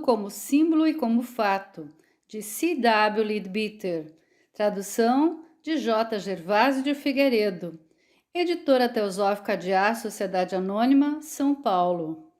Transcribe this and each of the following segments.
como símbolo e como fato, de C.W. Leadbeater, tradução de J. Gervásio de Figueiredo, Editora Teosófica de A, Sociedade Anônima, São Paulo.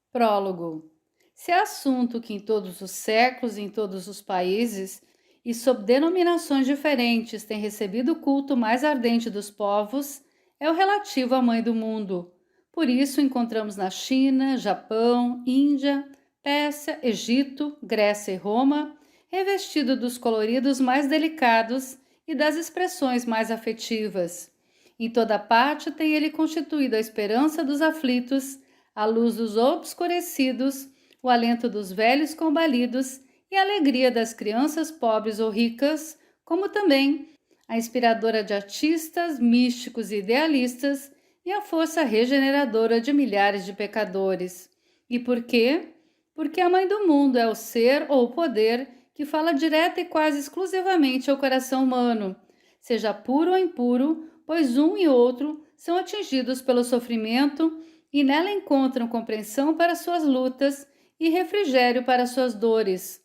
Prólogo. Se há assunto que em todos os séculos, em todos os países, e sob denominações diferentes tem recebido o culto mais ardente dos povos, é o relativo à Mãe do Mundo. Por isso encontramos na China, Japão, Índia, Pérsia, Egito, Grécia e Roma, revestido dos coloridos mais delicados e das expressões mais afetivas. Em toda parte tem ele constituído a esperança dos aflitos, a luz dos obscurecidos, o alento dos velhos combalidos e a alegria das crianças pobres ou ricas, como também a inspiradora de artistas, místicos e idealistas e a força regeneradora de milhares de pecadores. E por quê? Porque a Mãe do Mundo é o ser ou o poder que fala direta e quase exclusivamente ao coração humano, seja puro ou impuro, pois um e outro são atingidos pelo sofrimento e nela encontram compreensão para suas lutas e refrigério para suas dores.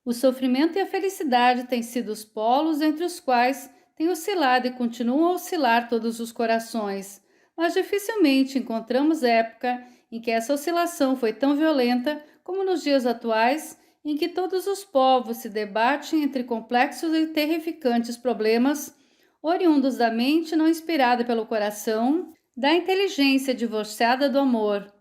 O sofrimento e a felicidade têm sido os polos entre os quais têm oscilado e continuam a oscilar todos os corações, mas dificilmente encontramos época em que essa oscilação foi tão violenta como nos dias atuais, em que todos os povos se debatem entre complexos e terrificantes problemas, oriundos da mente não inspirada pelo coração, da inteligência divorciada do amor.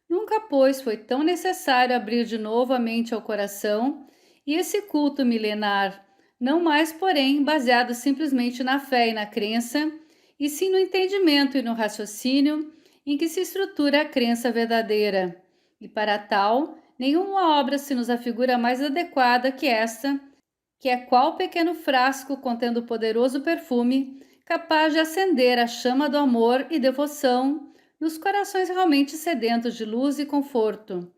Nunca, pois, foi tão necessário abrir de novo a mente ao coração, e esse culto milenar, não mais, porém, baseado simplesmente na fé e na crença, e sim no entendimento e no raciocínio em que se estrutura a crença verdadeira. E para tal, nenhuma obra se nos afigura mais adequada que esta, que é qual pequeno frasco contendo poderoso perfume, capaz de acender a chama do amor e devoção nos corações realmente sedentos de luz e conforto.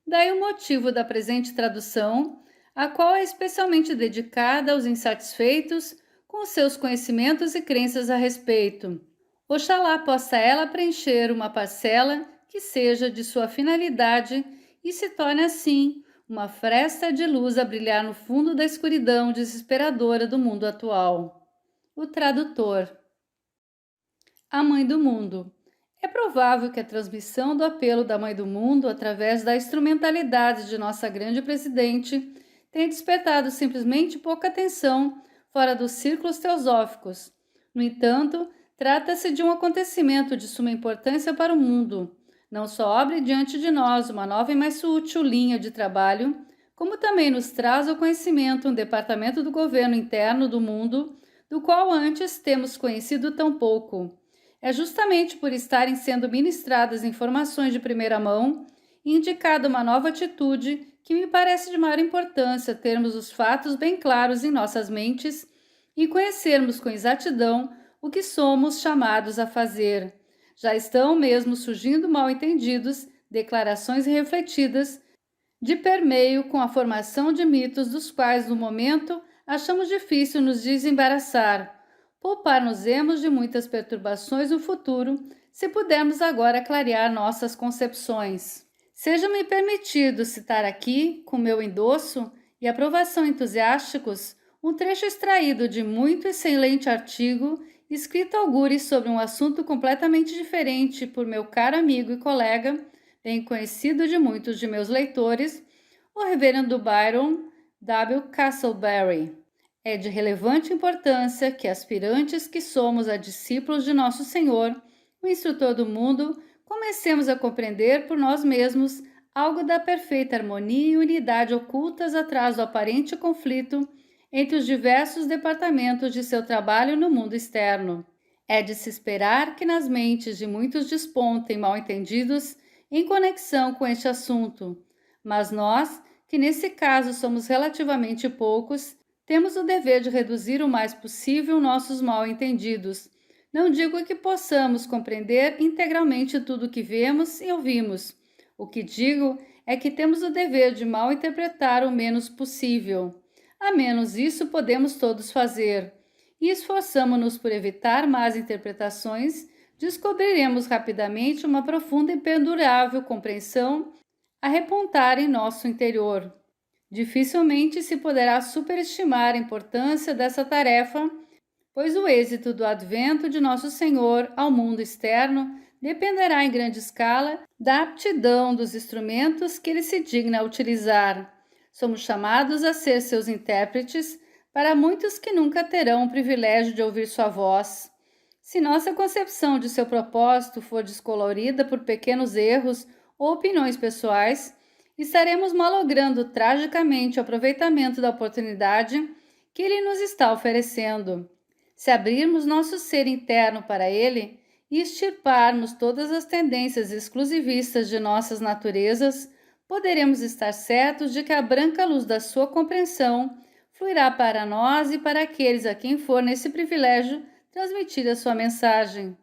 Daí o motivo da presente tradução, a qual é especialmente dedicada aos insatisfeitos com seus conhecimentos e crenças a respeito. Oxalá possa ela preencher uma parcela que seja de sua finalidade e se torne assim uma fresta de luz a brilhar no fundo da escuridão desesperadora do mundo atual. O tradutor. A Mãe do Mundo. É provável que a transmissão do apelo da Mãe do Mundo através da instrumentalidade de nossa grande presidente tenha despertado simplesmente pouca atenção fora dos círculos teosóficos. No entanto, trata-se de um acontecimento de suma importância para o mundo. Não só abre diante de nós uma nova e mais útil linha de trabalho, como também nos traz ao conhecimento um departamento do governo interno do mundo, do qual antes temos conhecido tão pouco. É justamente por estarem sendo ministradas informações de primeira mão e indicada uma nova atitude que me parece de maior importância termos os fatos bem claros em nossas mentes e conhecermos com exatidão o que somos chamados a fazer. Já estão mesmo surgindo mal-entendidos, declarações irrefletidas, de permeio com a formação de mitos dos quais, no momento, achamos difícil nos desembaraçar. Poupar-nos-emos de muitas perturbações no futuro, se pudermos agora clarear nossas concepções. Seja-me permitido citar aqui, com meu endosso e aprovação entusiásticos, um trecho extraído de muito excelente artigo escrito algures sobre um assunto completamente diferente por meu caro amigo e colega, bem conhecido de muitos de meus leitores, o reverendo Byron W. Castleberry. É de relevante importância que aspirantes que somos a discípulos de Nosso Senhor, o instrutor do mundo, comecemos a compreender por nós mesmos algo da perfeita harmonia e unidade ocultas atrás do aparente conflito entre os diversos departamentos de seu trabalho no mundo externo. É de se esperar que nas mentes de muitos despontem mal-entendidos em conexão com este assunto, mas nós, que nesse caso somos relativamente poucos, temos o dever de reduzir o mais possível nossos mal-entendidos. Não digo que possamos compreender integralmente tudo o que vemos e ouvimos. O que digo é que temos o dever de mal interpretar o menos possível. A menos isso podemos todos fazer. E esforçamo-nos por evitar más interpretações, descobriremos rapidamente uma profunda e perdurável compreensão a repontar em nosso interior. Dificilmente se poderá superestimar a importância dessa tarefa, pois o êxito do advento de Nosso Senhor ao mundo externo dependerá em grande escala da aptidão dos instrumentos que ele se digna a utilizar. Somos chamados a ser seus intérpretes para muitos que nunca terão o privilégio de ouvir sua voz. Se nossa concepção de seu propósito for descolorida por pequenos erros ou opiniões pessoais, estaremos malogrando tragicamente o aproveitamento da oportunidade que ele nos está oferecendo. Se abrirmos nosso ser interno para ele e extirparmos todas as tendências exclusivistas de nossas naturezas, poderemos estar certos de que a branca luz da sua compreensão fluirá para nós e para aqueles a quem for nesse privilégio transmitir a sua mensagem.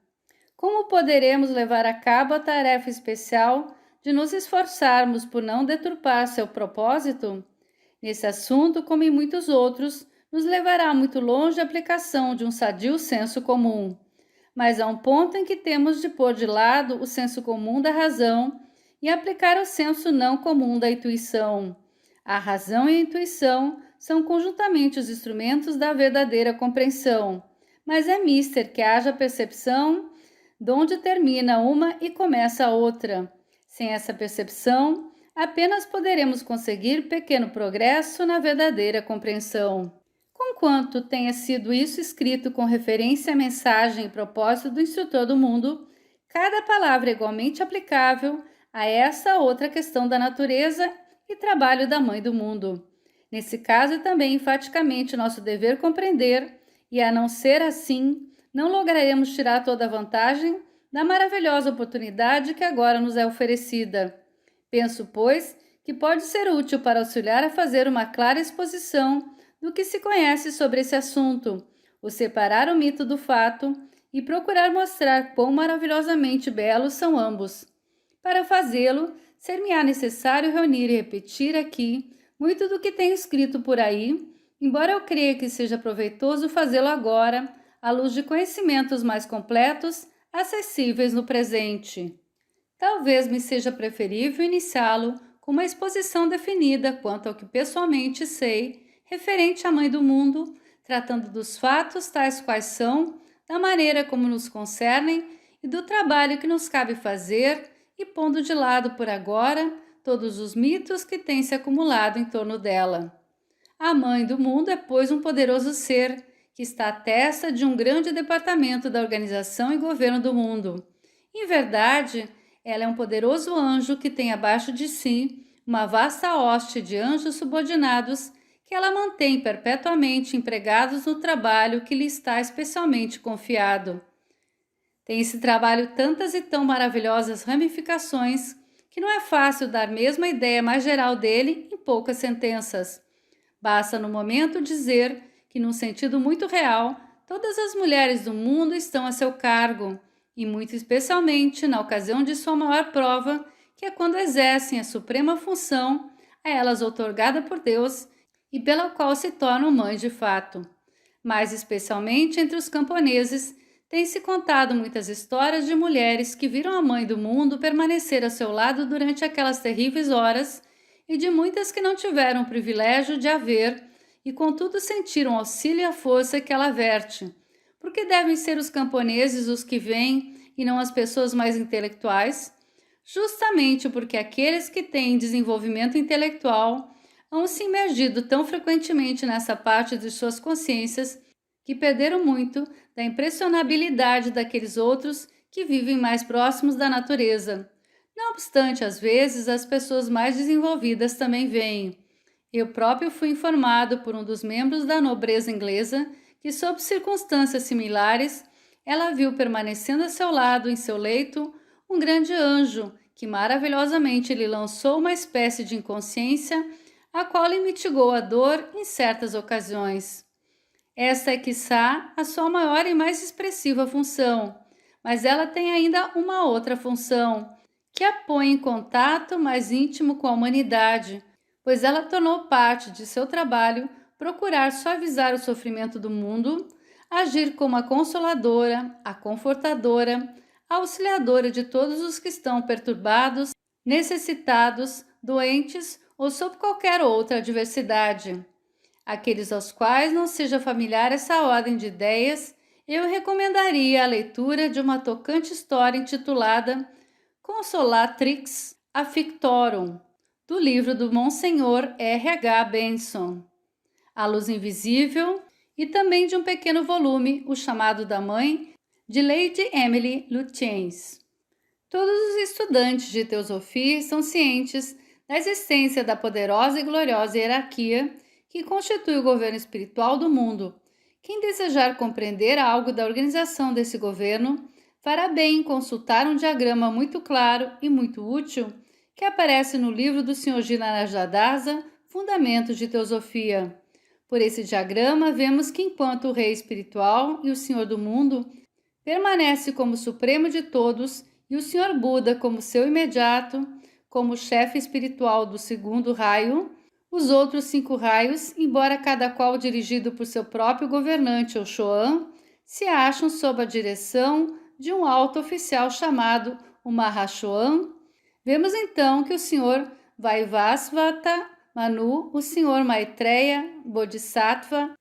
Como poderemos levar a cabo a tarefa especial de nos esforçarmos por não deturpar seu propósito? Nesse assunto, como em muitos outros, nos levará muito longe a aplicação de um sadio senso comum. Mas há um ponto em que temos de pôr de lado o senso comum da razão e aplicar o senso não comum da intuição. A razão e a intuição são conjuntamente os instrumentos da verdadeira compreensão, mas é mister que haja percepção de onde termina uma e começa a outra. Sem essa percepção, apenas poderemos conseguir pequeno progresso na verdadeira compreensão. Conquanto tenha sido isso escrito com referência à mensagem e propósito do instrutor do mundo, cada palavra é igualmente aplicável a essa outra questão da natureza e trabalho da mãe do mundo. Nesse caso, é também enfaticamente nosso dever compreender, e a não ser assim, não lograremos tirar toda a vantagem da maravilhosa oportunidade que agora nos é oferecida. Penso, pois, que pode ser útil para auxiliar a fazer uma clara exposição do que se conhece sobre esse assunto, o separar o mito do fato e procurar mostrar quão maravilhosamente belos são ambos. Para fazê-lo, ser-me-á necessário reunir e repetir aqui muito do que tenho escrito por aí, embora eu creia que seja proveitoso fazê-lo agora, à luz de conhecimentos mais completos, acessíveis no presente. Talvez me seja preferível iniciá-lo com uma exposição definida quanto ao que pessoalmente sei, referente à Mãe do Mundo, tratando dos fatos tais quais são, da maneira como nos concernem e do trabalho que nos cabe fazer, e pondo de lado por agora todos os mitos que têm se acumulado em torno dela. A Mãe do Mundo é, pois, um poderoso ser que está à testa de um grande departamento da organização e governo do mundo. Em verdade, ela é um poderoso anjo que tem abaixo de si uma vasta hoste de anjos subordinados que ela mantém perpetuamente empregados no trabalho que lhe está especialmente confiado. Tem esse trabalho tantas e tão maravilhosas ramificações que não é fácil dar mesmo a ideia mais geral dele em poucas sentenças. Basta no momento dizer que, num sentido muito real, todas as mulheres do mundo estão a seu cargo, e muito especialmente na ocasião de sua maior prova, que é quando exercem a suprema função a elas outorgada por Deus e pela qual se tornam mães de fato. Mais especialmente entre os camponeses, tem-se contado muitas histórias de mulheres que viram a Mãe do Mundo permanecer a seu lado durante aquelas terríveis horas e de muitas que não tiveram o privilégio de a ver e contudo sentiram o auxílio e a força que ela verte. Porque devem ser os camponeses os que vêm e não as pessoas mais intelectuais? Justamente porque aqueles que têm desenvolvimento intelectual hão se imergido tão frequentemente nessa parte de suas consciências que perderam muito da impressionabilidade daqueles outros que vivem mais próximos da natureza. Não obstante, às vezes, as pessoas mais desenvolvidas também vêm. Eu próprio fui informado por um dos membros da nobreza inglesa que, sob circunstâncias similares, ela viu permanecendo a seu lado em seu leito um grande anjo que maravilhosamente lhe lançou uma espécie de inconsciência, a qual lhe mitigou a dor em certas ocasiões. Esta é, quiçá, a sua maior e mais expressiva função, mas ela tem ainda uma outra função, que a põe em contato mais íntimo com a humanidade, pois ela tornou parte de seu trabalho procurar suavizar o sofrimento do mundo, agir como a consoladora, a confortadora, a auxiliadora de todos os que estão perturbados, necessitados, doentes ou sob qualquer outra adversidade. Aqueles aos quais não seja familiar essa ordem de ideias, eu recomendaria a leitura de uma tocante história intitulada Consolatrix Afflictorum, do livro do Monsenhor R.H. Benson, A Luz Invisível, e também de um pequeno volume, O Chamado da Mãe, de Lady Emily Lutyens. Todos os estudantes de teosofia estão cientes da existência da poderosa e gloriosa hierarquia que constitui o governo espiritual do mundo. Quem desejar compreender algo da organização desse governo, fará bem em consultar um diagrama muito claro e muito útil que aparece no livro do Sr. Ginanajadasa, Fundamentos de Teosofia. Por esse diagrama, vemos que enquanto o Rei espiritual e o Senhor do mundo permanece como supremo de todos e o Sr. Buda como seu imediato, como chefe espiritual do segundo raio, os outros 5 raios, embora cada qual dirigido por seu próprio governante ou Shoan, se acham sob a direção de um alto oficial chamado o Mahashoan. Vemos então que o Sr. Vaivasvata Manu, o Sr. Maitreya Bodhisattva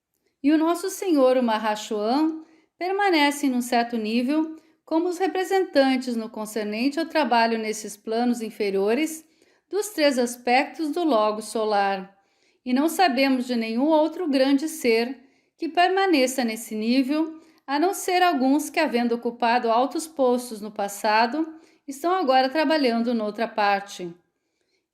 e o nosso Senhor o Mahashoan permanecem num certo nível como os representantes no concernente ao trabalho nesses planos inferiores dos 3 aspectos do Logos solar, e não sabemos de nenhum outro grande ser que permaneça nesse nível, a não ser alguns que, havendo ocupado altos postos no passado, estão agora trabalhando noutra parte.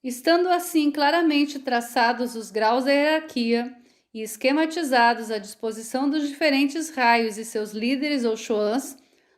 Estando assim claramente traçados os graus da hierarquia e esquematizados à disposição dos diferentes raios e seus líderes ou Shoans,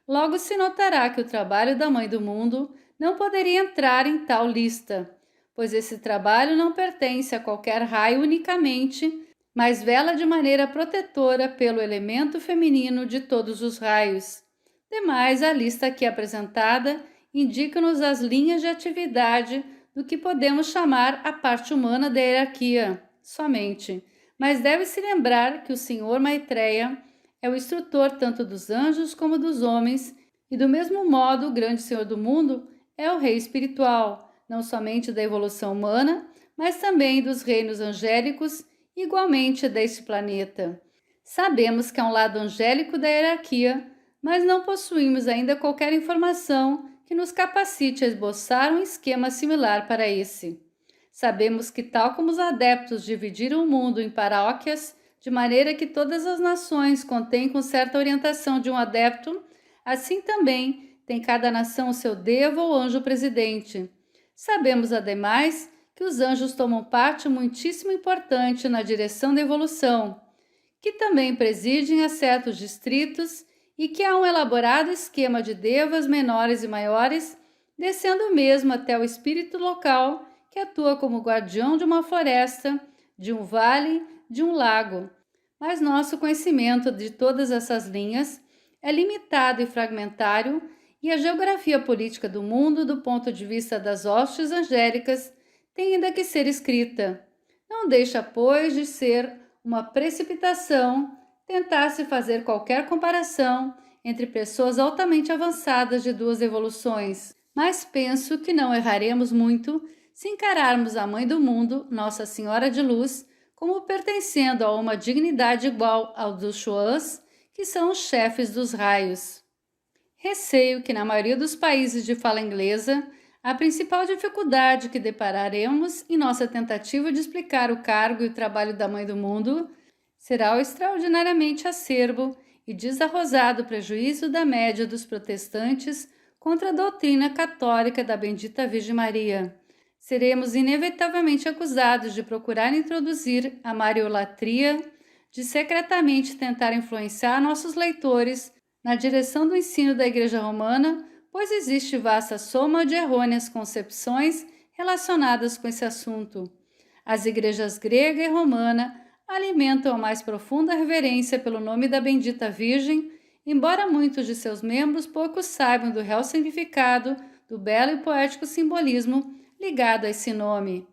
logo se notará que o trabalho da Mãe do Mundo não poderia entrar em tal lista, pois esse trabalho não pertence a qualquer raio unicamente, mas vela de maneira protetora pelo elemento feminino de todos os raios. Demais, a lista aqui apresentada indica-nos as linhas de atividade do que podemos chamar a parte humana da hierarquia, somente, mas deve-se lembrar que o Senhor Maitreya é o instrutor tanto dos anjos como dos homens, e do mesmo modo o grande Senhor do mundo é o Rei espiritual, não somente da evolução humana, mas também dos reinos angélicos, igualmente deste planeta. Sabemos que há um lado angélico da hierarquia, mas não possuímos ainda qualquer informação que nos capacite a esboçar um esquema similar para esse. Sabemos que, tal como os adeptos dividiram o mundo em paróquias, de maneira que todas as nações contêm com certa orientação de um adepto, assim também tem cada nação o seu devo ou anjo presidente. Sabemos, ademais, que os anjos tomam parte muitíssimo importante na direção da evolução, que também presidem a certos distritos e que há um elaborado esquema de devas menores e maiores, descendo mesmo até o espírito local, que atua como guardião de uma floresta, de um vale, de um lago. Mas nosso conhecimento de todas essas linhas é limitado e fragmentário, e a geografia política do mundo, do ponto de vista das hostes angélicas, tem ainda que ser escrita. Não deixa, pois, de ser uma precipitação tentar-se fazer qualquer comparação entre pessoas altamente avançadas de 2 evoluções, mas penso que não erraremos muito se encararmos a Mãe do Mundo, Nossa Senhora de Luz, como pertencendo a uma dignidade igual ao dos Shoans, que são os chefes dos raios. Receio que, na maioria dos países de fala inglesa, a principal dificuldade que depararemos em nossa tentativa de explicar o cargo e o trabalho da Mãe do Mundo será o extraordinariamente acerbo e desarrosado prejuízo da média dos protestantes contra a doutrina católica da bendita Virgem Maria. Seremos inevitavelmente acusados de procurar introduzir a mariolatria, de secretamente tentar influenciar nossos leitores na direção do ensino da Igreja Romana, pois existe vasta soma de errôneas concepções relacionadas com esse assunto. As igrejas grega e romana alimentam a mais profunda reverência pelo nome da bendita Virgem, embora muitos de seus membros pouco saibam do real significado do belo e poético simbolismo ligado a esse nome.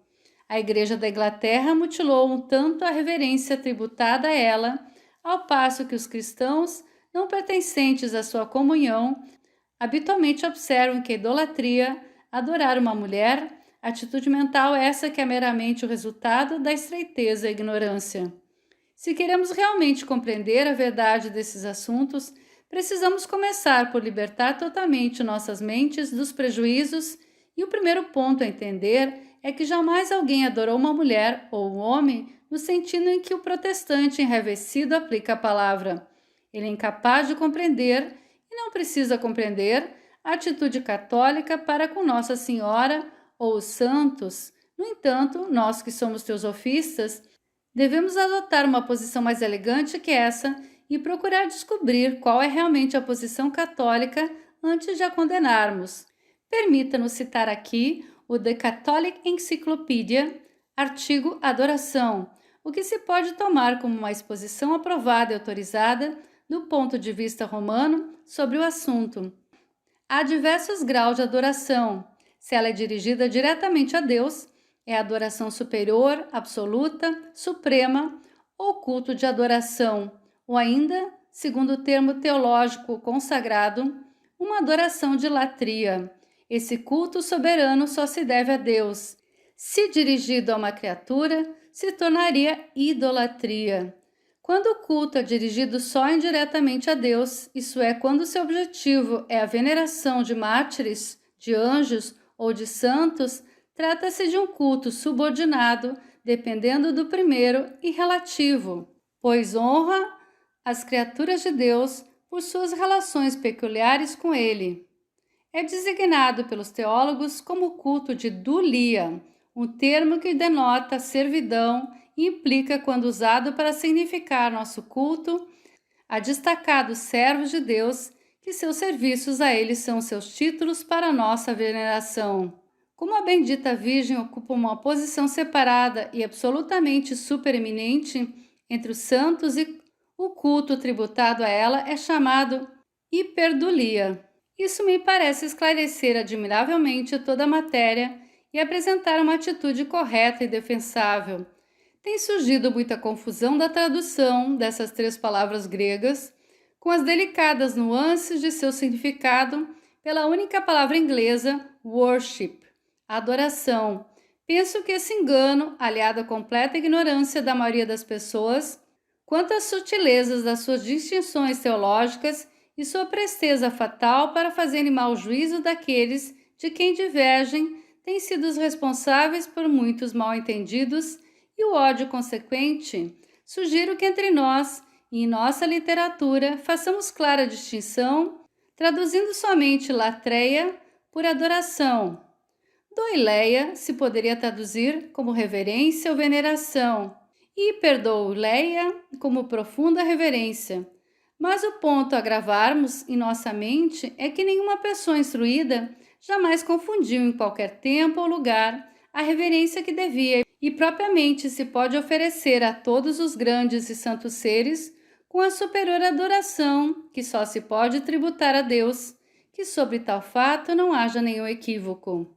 A Igreja da Inglaterra mutilou um tanto a reverência tributada a ela, ao passo que os cristãos não pertencentes à sua comunhão habitualmente observam que a idolatria, adorar uma mulher, Atitude mental essa que é meramente o resultado da estreiteza e ignorância. Se queremos realmente compreender a verdade desses assuntos, precisamos começar por libertar totalmente nossas mentes dos prejuízos, e o primeiro ponto a entender é que jamais alguém adorou uma mulher ou um homem no sentido em que o protestante enraivecido aplica a palavra. Ele é incapaz de compreender, e não precisa compreender, a atitude católica para com Nossa Senhora ou os santos. No entanto, nós que somos teosofistas, devemos adotar uma posição mais elegante que essa e procurar descobrir qual é realmente a posição católica antes de a condenarmos. Permita-nos citar aqui o The Catholic Encyclopedia, artigo Adoração, o que se pode tomar como uma exposição aprovada e autorizada do ponto de vista romano sobre o assunto. Há diversos graus de adoração. Se ela é dirigida diretamente a Deus, é adoração superior, absoluta, suprema ou culto de adoração, ou ainda, segundo o termo teológico consagrado, uma adoração de latria. Esse culto soberano só se deve a Deus. Se dirigido a uma criatura, se tornaria idolatria. Quando o culto é dirigido só indiretamente a Deus, isso é, quando seu objetivo é a veneração de mártires, de anjos ou de santos, trata-se de um culto subordinado, dependendo do primeiro e relativo, pois honra as criaturas de Deus por suas relações peculiares com Ele. É designado pelos teólogos como culto de dulia, um termo que denota servidão e implica, quando usado para significar nosso culto, a destacados servos de Deus, que seus serviços a Ele são seus títulos para nossa veneração. Como a bendita Virgem ocupa uma posição separada e absolutamente supereminente entre os santos, e o culto tributado a ela é chamado hiperdulia. Isso me parece esclarecer admiravelmente toda a matéria e apresentar uma atitude correta e defensável. Tem surgido muita confusão da tradução dessas três palavras gregas, com as delicadas nuances de seu significado, pela única palavra inglesa, worship, adoração. Penso que esse engano, aliado à completa ignorância da maioria das pessoas, quanto às sutilezas das suas distinções teológicas e sua presteza fatal para fazerem mau juízo daqueles de quem divergem, têm sido os responsáveis por muitos mal-entendidos e o ódio consequente. Sugiro que entre nós e em nossa literatura façamos clara distinção, traduzindo somente latreia por adoração. Doileia se poderia traduzir como reverência ou veneração, e hiperdouleia como profunda reverência. Mas o ponto a gravarmos em nossa mente é que nenhuma pessoa instruída jamais confundiu em qualquer tempo ou lugar a reverência que devia e propriamente se pode oferecer a todos os grandes e santos seres, com a superior adoração que só se pode tributar a Deus, que sobre tal fato não haja nenhum equívoco.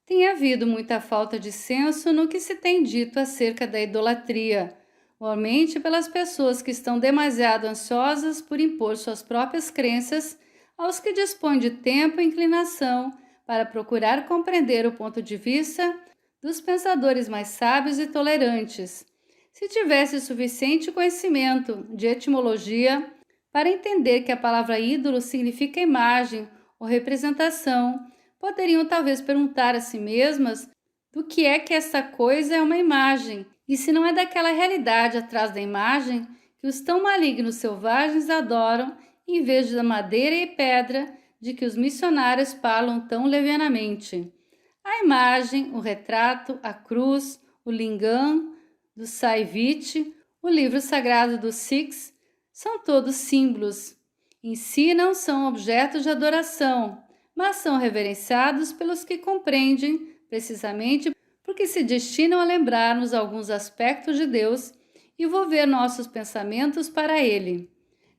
Tem havido muita falta de senso no que se tem dito acerca da idolatria, mormente pelas pessoas que estão demasiado ansiosas por impor suas próprias crenças aos que dispõem de tempo e inclinação para procurar compreender o ponto de vista dos pensadores mais sábios e tolerantes. Se tivesse suficiente conhecimento de etimologia para entender que a palavra ídolo significa imagem ou representação, poderiam talvez perguntar a si mesmas do que é que essa coisa é uma imagem, e se não é daquela realidade atrás da imagem que os tão malignos selvagens adoram, em vez da madeira e pedra de que os missionários falam tão levianamente. A imagem, o retrato, a cruz, o lingam do Saivite, o livro sagrado dos Sikhs, são todos símbolos. Em si não são objetos de adoração, mas são reverenciados pelos que compreendem, precisamente porque se destinam a lembrar-nos alguns aspectos de Deus e volver nossos pensamentos para Ele.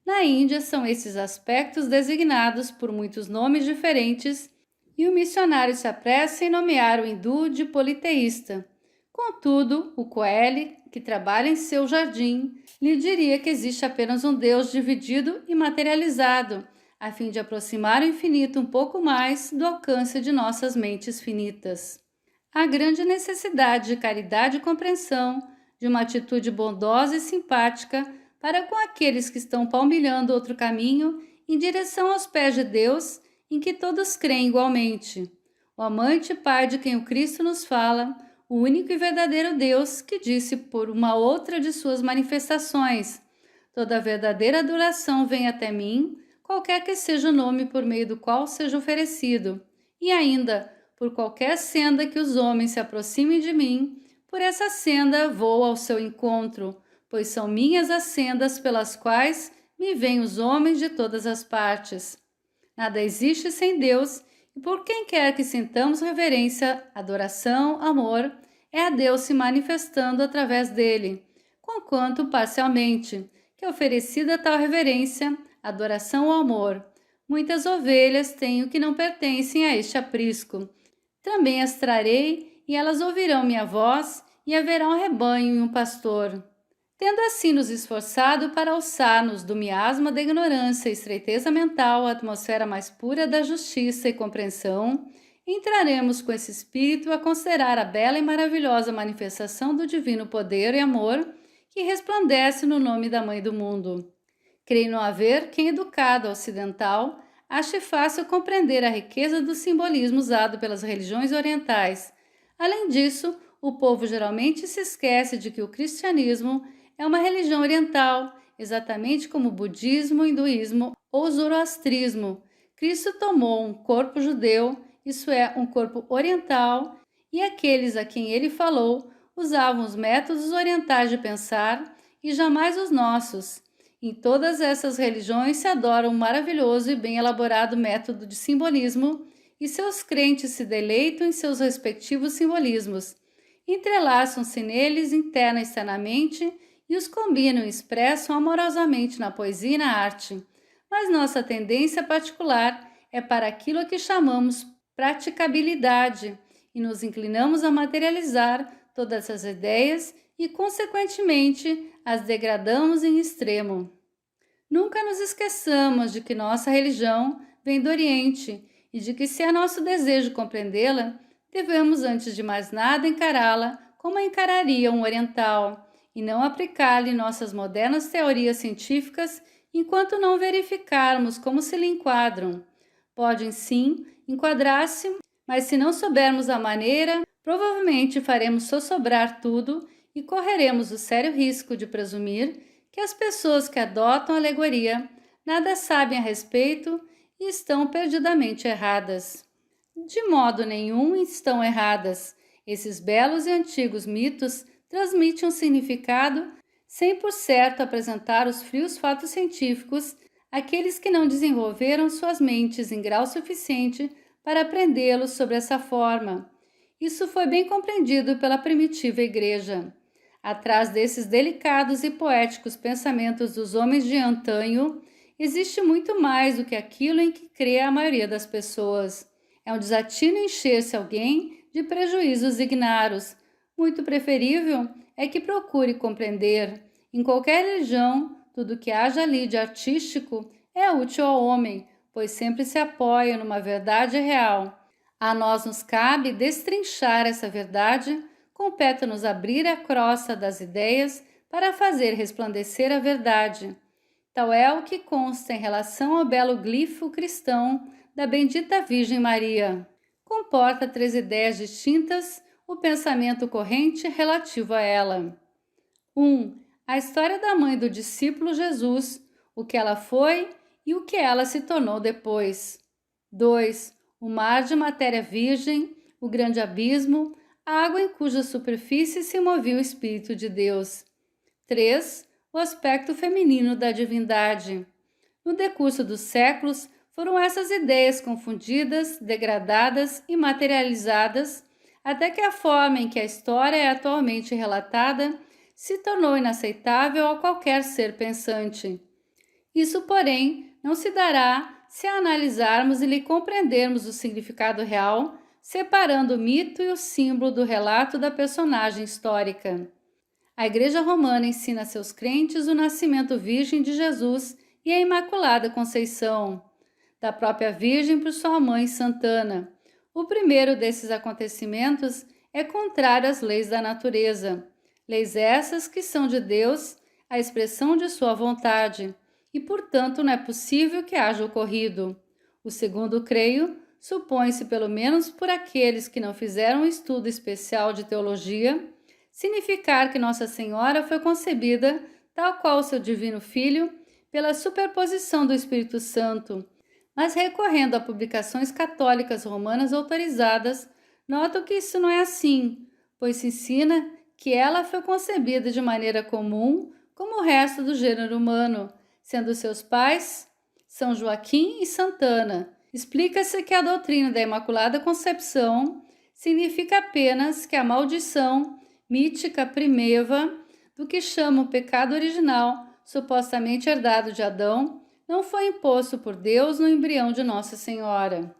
Na Índia são esses aspectos designados por muitos nomes diferentes e o missionário se apressa em nomear o hindu de politeísta. Contudo, o Coelho, que trabalha em seu jardim, lhe diria que existe apenas um Deus dividido e materializado, a fim de aproximar o infinito um pouco mais do alcance de nossas mentes finitas. Há grande necessidade de caridade e compreensão, de uma atitude bondosa e simpática para com aqueles que estão palmilhando outro caminho em direção aos pés de Deus, em que todos creem igualmente. O amante Pai de quem o Cristo nos fala, o único e verdadeiro Deus, que disse por uma outra de suas manifestações: toda verdadeira adoração vem até mim, qualquer que seja o nome por meio do qual seja oferecido, e ainda, por qualquer senda que os homens se aproximem de mim, por essa senda vou ao seu encontro, pois são minhas as sendas pelas quais me veem os homens de todas as partes. Nada existe sem Deus, e por quem quer que sintamos reverência, adoração, amor, é a Deus se manifestando através dele, conquanto parcialmente, que é oferecida tal reverência, adoração ou amor. Muitas ovelhas tenho que não pertencem a este aprisco. Também as trarei, e elas ouvirão minha voz, e haverá um rebanho e um pastor. Tendo assim nos esforçado para alçar-nos do miasma da ignorância e estreiteza mental à atmosfera mais pura da justiça e compreensão, entraremos com esse espírito a considerar a bela e maravilhosa manifestação do divino poder e amor que resplandece no nome da Mãe do Mundo. Creio não haver quem, educado ocidental, ache fácil compreender a riqueza do simbolismo usado pelas religiões orientais. Além disso, o povo geralmente se esquece de que o cristianismo é uma religião oriental, exatamente como o budismo, o hinduísmo ou o zoroastrismo. Cristo tomou um corpo judeu, isso é, um corpo oriental, e aqueles a quem ele falou usavam os métodos orientais de pensar e jamais os nossos. Em todas essas religiões se adora um maravilhoso e bem elaborado método de simbolismo, e seus crentes se deleitam em seus respectivos simbolismos. Entrelaçam-se neles interna e externamente e os combinam e expressam amorosamente na poesia e na arte. Mas nossa tendência particular é para aquilo a que chamamos praticabilidade e nos inclinamos a materializar todas essas ideias e, consequentemente, as degradamos em extremo. Nunca nos esqueçamos de que nossa religião vem do Oriente e de que, se é nosso desejo compreendê-la, devemos, antes de mais nada, encará-la como a encararia um oriental e não aplicar-lhe nossas modernas teorias científicas enquanto não verificarmos como se lhe enquadram. Podem, sim, enquadrar-se, mas se não soubermos a maneira, provavelmente faremos sossobrar tudo e correremos o sério risco de presumir que as pessoas que adotam a alegoria nada sabem a respeito e estão perdidamente erradas. De modo nenhum estão erradas. Esses belos e antigos mitos transmitem um significado sem por certo apresentar os frios fatos científicos àqueles que não desenvolveram suas mentes em grau suficiente para aprendê-los sobre essa forma. Isso foi bem compreendido pela primitiva igreja. Atrás desses delicados e poéticos pensamentos dos homens de antanho, existe muito mais do que aquilo em que crê a maioria das pessoas. É um desatino encher-se alguém de prejuízos ignaros. Muito preferível é que procure compreender. Em qualquer religião, tudo que haja ali de artístico é útil ao homem, pois sempre se apoia numa verdade real. A nós nos cabe destrinchar essa verdade, compete-nos abrir a crosta das ideias para fazer resplandecer a verdade. Tal é o que consta em relação ao belo glifo cristão da bendita Virgem Maria. Comporta 3 ideias distintas, o pensamento corrente relativo a ela. 1. A história da mãe do discípulo Jesus, o que ela foi e o que ela se tornou depois. 2. O mar de matéria virgem, o grande abismo, a água em cuja superfície se movia o Espírito de Deus. 3. O aspecto feminino da divindade. No decurso dos séculos, foram essas ideias confundidas, degradadas e materializadas, até que a forma em que a história é atualmente relatada se tornou inaceitável a qualquer ser pensante. Isso, porém, não se dará se analisarmos e lhe compreendermos o significado real, separando o mito e o símbolo do relato da personagem histórica. A Igreja Romana ensina a seus crentes o nascimento virgem de Jesus e a Imaculada Conceição, da própria Virgem por sua mãe Santana. O primeiro desses acontecimentos é contrário às leis da natureza. Leis essas que são de Deus, a expressão de sua vontade, e portanto não é possível que haja ocorrido. O segundo, creio, supõe-se pelo menos por aqueles que não fizeram um estudo especial de teologia, significar que Nossa Senhora foi concebida, tal qual seu divino Filho, pela superposição do Espírito Santo, mas recorrendo a publicações católicas romanas autorizadas, noto que isso não é assim, pois se ensina que ela foi concebida de maneira comum, como o resto do gênero humano, sendo seus pais São Joaquim e Santana. Explica-se que a doutrina da Imaculada Concepção significa apenas que a maldição mítica primeva do que chama o pecado original, supostamente herdado de Adão, não foi imposto por Deus no embrião de Nossa Senhora.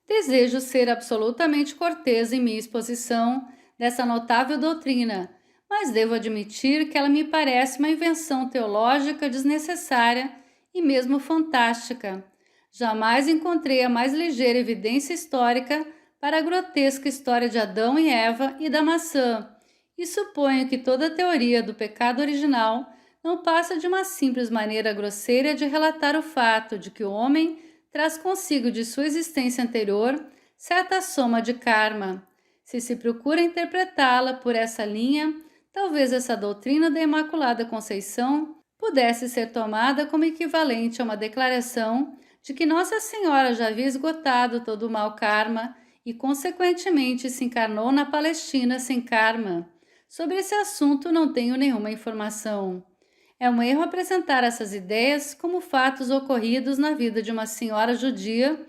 Desejo ser absolutamente cortês em minha exposição dessa notável doutrina, mas devo admitir que ela me parece uma invenção teológica desnecessária e mesmo fantástica. Jamais encontrei a mais ligeira evidência histórica para a grotesca história de Adão e Eva e da maçã, e suponho que toda a teoria do pecado original não passa de uma simples maneira grosseira de relatar o fato de que o homem traz consigo de sua existência anterior certa soma de karma. Se se procura interpretá-la por essa linha, talvez essa doutrina da Imaculada Conceição pudesse ser tomada como equivalente a uma declaração de que Nossa Senhora já havia esgotado todo o mau karma e, consequentemente, se encarnou na Palestina sem karma. Sobre esse assunto não tenho nenhuma informação. É um erro apresentar essas ideias como fatos ocorridos na vida de uma senhora judia.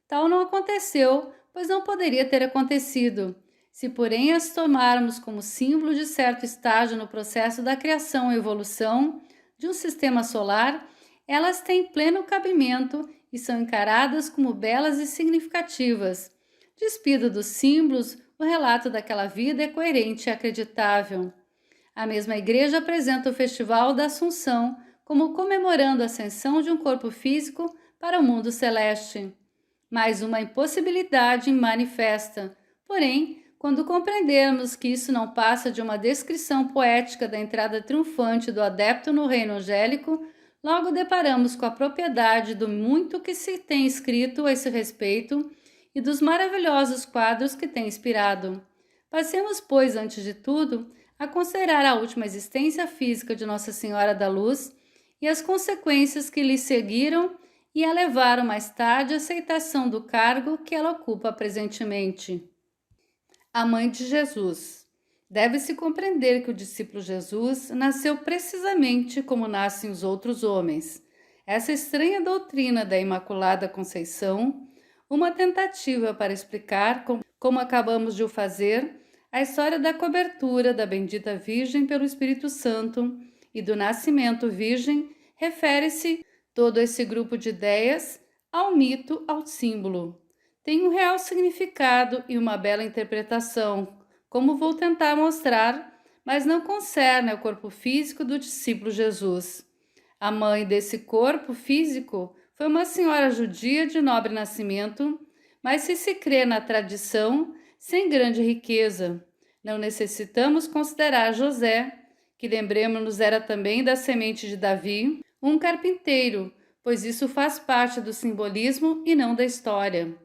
Tal não aconteceu, pois não poderia ter acontecido. Se, porém, as tomarmos como símbolo de certo estágio no processo da criação e evolução de um sistema solar, elas têm pleno cabimento e são encaradas como belas e significativas. Despido dos símbolos, o relato daquela vida é coerente e acreditável. A mesma igreja apresenta o Festival da Assunção como comemorando a ascensão de um corpo físico para o mundo celeste. Mais uma impossibilidade manifesta. Porém, quando compreendermos que isso não passa de uma descrição poética da entrada triunfante do adepto no reino angélico, logo deparamos com a propriedade do muito que se tem escrito a esse respeito e dos maravilhosos quadros que tem inspirado. Passemos, pois, antes de tudo, a considerar a última existência física de Nossa Senhora da Luz e as consequências que lhe seguiram e a levaram mais tarde à aceitação do cargo que ela ocupa presentemente. A Mãe de Jesus. Deve-se compreender que o discípulo Jesus nasceu precisamente como nascem os outros homens. Essa estranha doutrina da Imaculada Conceição, uma tentativa para explicar, como acabamos de o fazer, a história da cobertura da bendita Virgem pelo Espírito Santo e do nascimento virgem, refere-se todo esse grupo de ideias ao mito, ao símbolo. Tem um real significado e uma bela interpretação, como vou tentar mostrar, mas não concerne ao corpo físico do discípulo Jesus. A mãe desse corpo físico foi uma senhora judia de nobre nascimento, mas se crê na tradição, sem grande riqueza. Não necessitamos considerar José, que lembremos-nos era também da semente de Davi, um carpinteiro, pois isso faz parte do simbolismo e não da história.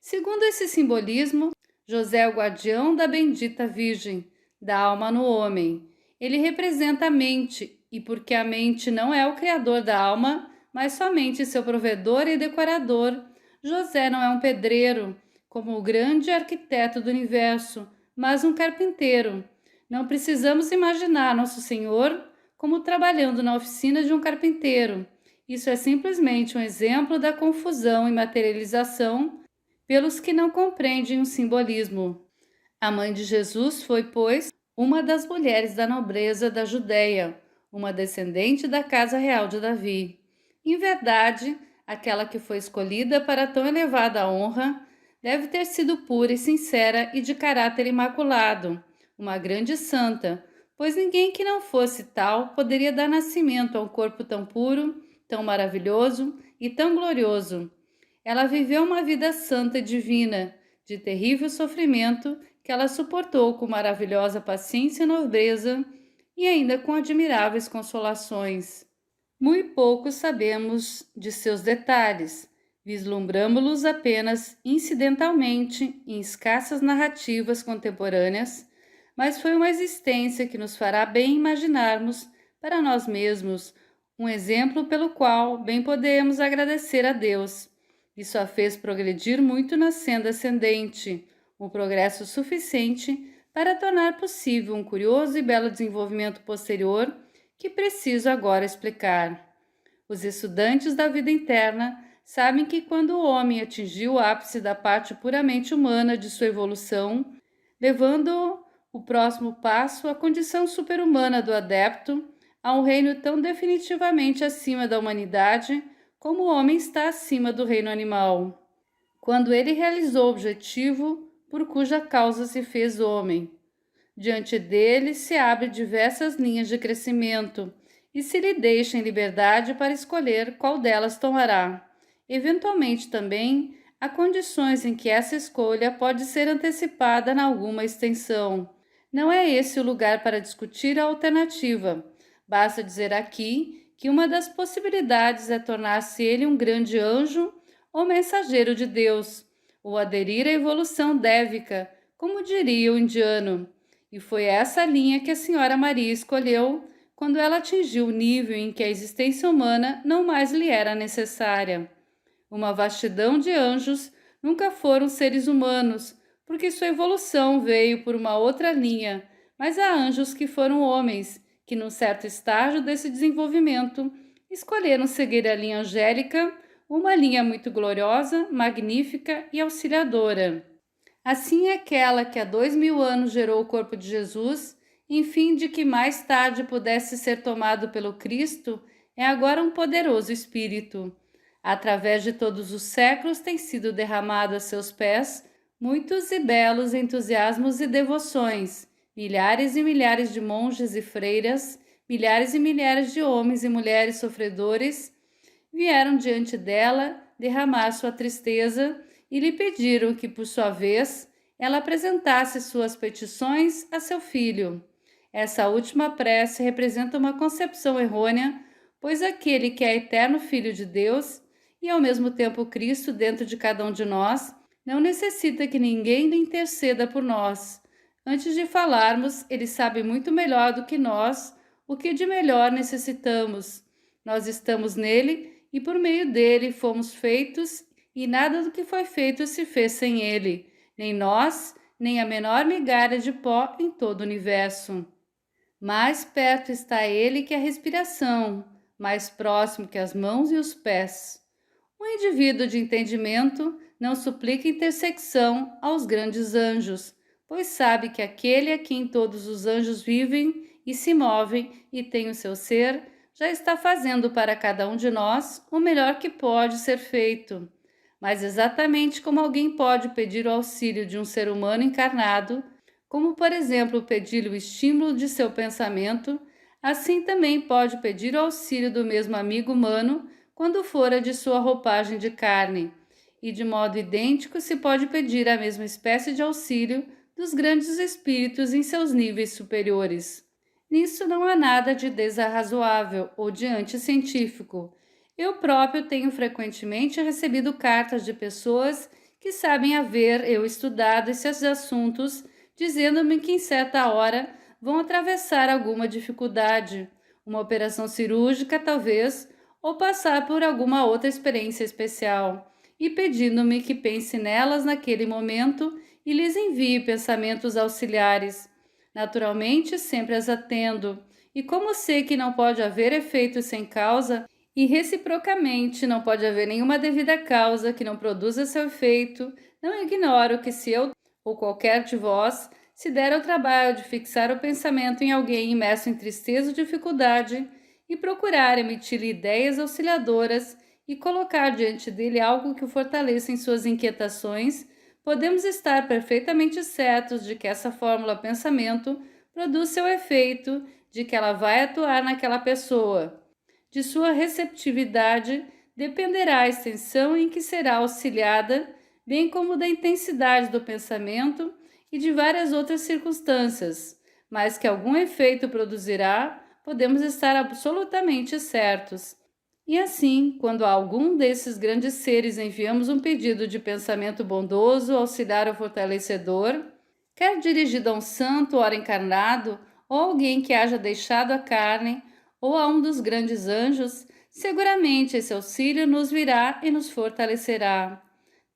Segundo esse simbolismo, José é o guardião da bendita Virgem, da alma no homem. Ele representa a mente, e porque a mente não é o criador da alma, mas somente seu provedor e decorador, José não é um pedreiro, como o grande arquiteto do universo, mas um carpinteiro. Não precisamos imaginar Nosso Senhor como trabalhando na oficina de um carpinteiro. Isso é simplesmente um exemplo da confusão e materialização pelos que não compreendem o simbolismo. A mãe de Jesus foi, pois, uma das mulheres da nobreza da Judéia, uma descendente da casa real de Davi. Em verdade, aquela que foi escolhida para tão elevada honra deve ter sido pura e sincera e de caráter imaculado, uma grande santa, pois ninguém que não fosse tal poderia dar nascimento a um corpo tão puro, tão maravilhoso e tão glorioso. Ela viveu uma vida santa e divina, de terrível sofrimento, que ela suportou com maravilhosa paciência e nobreza e ainda com admiráveis consolações. Muito pouco sabemos de seus detalhes, vislumbramos-los apenas incidentalmente em escassas narrativas contemporâneas, mas foi uma existência que nos fará bem imaginarmos para nós mesmos um exemplo pelo qual bem podemos agradecer a Deus. Isso a fez progredir muito na senda ascendente, um progresso suficiente para tornar possível um curioso e belo desenvolvimento posterior que preciso agora explicar. Os estudantes da vida interna sabem que quando o homem atingiu o ápice da parte puramente humana de sua evolução, levando o próximo passo à condição super-humana do adepto, a um reino tão definitivamente acima da humanidade como o homem está acima do reino animal. Quando ele realizou o objetivo por cuja causa se fez homem, diante dele se abrem diversas linhas de crescimento e se lhe deixa em liberdade para escolher qual delas tomará. Eventualmente também há condições em que essa escolha pode ser antecipada em alguma extensão. Não é esse o lugar para discutir a alternativa. Basta dizer aqui que uma das possibilidades é tornar-se ele um grande anjo ou mensageiro de Deus, ou aderir à evolução dévica, como diria o indiano. E foi essa linha que a senhora Maria escolheu quando ela atingiu o nível em que a existência humana não mais lhe era necessária. Uma vastidão de anjos nunca foram seres humanos, porque sua evolução veio por uma outra linha, mas há anjos que foram homens, que num certo estágio desse desenvolvimento escolheram seguir a linha angélica, uma linha muito gloriosa, magnífica e auxiliadora. Assim, aquela que há 2000 anos gerou o corpo de Jesus, em fim de que mais tarde pudesse ser tomado pelo Cristo, é agora um poderoso Espírito. Através de todos os séculos tem sido derramado a seus pés muitos e belos entusiasmos e devoções, milhares e milhares de monges e freiras, milhares e milhares de homens e mulheres sofredores vieram diante dela derramar sua tristeza e lhe pediram que, por sua vez, ela apresentasse suas petições a seu filho. Essa última prece representa uma concepção errônea, pois aquele que é eterno Filho de Deus e ao mesmo tempo Cristo dentro de cada um de nós, não necessita que ninguém lhe interceda por nós. Antes de falarmos, ele sabe muito melhor do que nós o que de melhor necessitamos. Nós estamos nele e por meio dele fomos feitos, e nada do que foi feito se fez sem ele, nem nós, nem a menor migalha de pó em todo o universo. Mais perto está ele que a respiração, mais próximo que as mãos e os pés. O indivíduo de entendimento não suplica intersecção aos grandes anjos, pois sabe que aquele a quem todos os anjos vivem e se movem e tem o seu ser, já está fazendo para cada um de nós o melhor que pode ser feito. Mas exatamente como alguém pode pedir o auxílio de um ser humano encarnado, como por exemplo pedir o estímulo de seu pensamento, assim também pode pedir o auxílio do mesmo amigo humano quando fora de sua roupagem de carne, e de modo idêntico se pode pedir a mesma espécie de auxílio dos grandes espíritos em seus níveis superiores. Nisso não há nada de desarrazoável ou de anticientífico. Eu próprio tenho frequentemente recebido cartas de pessoas que sabem haver eu estudado esses assuntos, dizendo-me que em certa hora vão atravessar alguma dificuldade, uma operação cirúrgica talvez, ou passar por alguma outra experiência especial, e pedindo-me que pense nelas naquele momento e lhes envie pensamentos auxiliares. Naturalmente, sempre as atendo, e como sei que não pode haver efeito sem causa, e reciprocamente não pode haver nenhuma devida causa que não produza seu efeito, não ignoro que se eu ou qualquer de vós se der ao trabalho de fixar o pensamento em alguém imerso em tristeza ou dificuldade e procurar emitir-lhe ideias auxiliadoras e colocar diante dele algo que o fortaleça em suas inquietações, podemos estar perfeitamente certos de que essa fórmula pensamento produz seu efeito, de que ela vai atuar naquela pessoa. De sua receptividade dependerá a extensão em que será auxiliada, bem como da intensidade do pensamento e de várias outras circunstâncias, mas que algum efeito produzirá, podemos estar absolutamente certos. E assim, quando a algum desses grandes seres enviamos um pedido de pensamento bondoso, auxiliar ou fortalecedor, quer dirigido a um santo ora encarnado, ou alguém que haja deixado a carne, ou a um dos grandes anjos, seguramente esse auxílio nos virá e nos fortalecerá.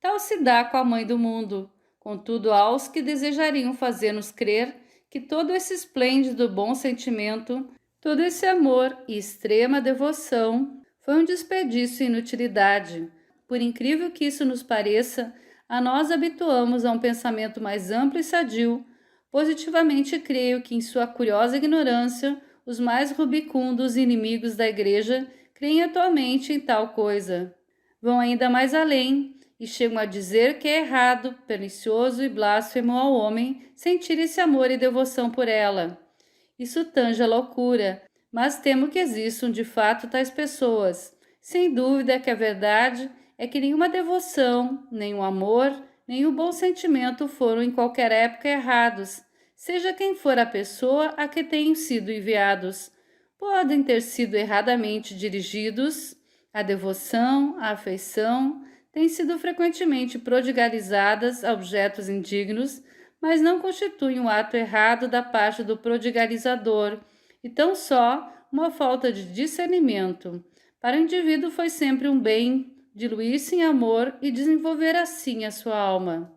Tal se dá com a Mãe do mundo. Contudo, aos que desejariam fazer-nos crer que todo esse esplêndido bom sentimento, todo esse amor e extrema devoção foi um desperdício e inutilidade. Por incrível que isso nos pareça, a nós habituamos a um pensamento mais amplo e sadio. Positivamente creio que, em sua curiosa ignorância, os mais rubicundos inimigos da Igreja creem atualmente em tal coisa. Vão ainda mais além e chegam a dizer que é errado, pernicioso e blasfemo ao homem sentir esse amor e devoção por ela. Isso tange a loucura, mas temo que existam de fato tais pessoas. Sem dúvida que a verdade é que nenhuma devoção, nenhum amor, nenhum bom sentimento foram em qualquer época errados, seja quem for a pessoa a que tenham sido enviados. Podem ter sido erradamente dirigidos, a devoção, a afeição, têm sido frequentemente prodigalizadas a objetos indignos, mas não constituem um ato errado da parte do prodigalizador, e tão só uma falta de discernimento. Para o indivíduo foi sempre um bem diluir-se em amor e desenvolver assim a sua alma.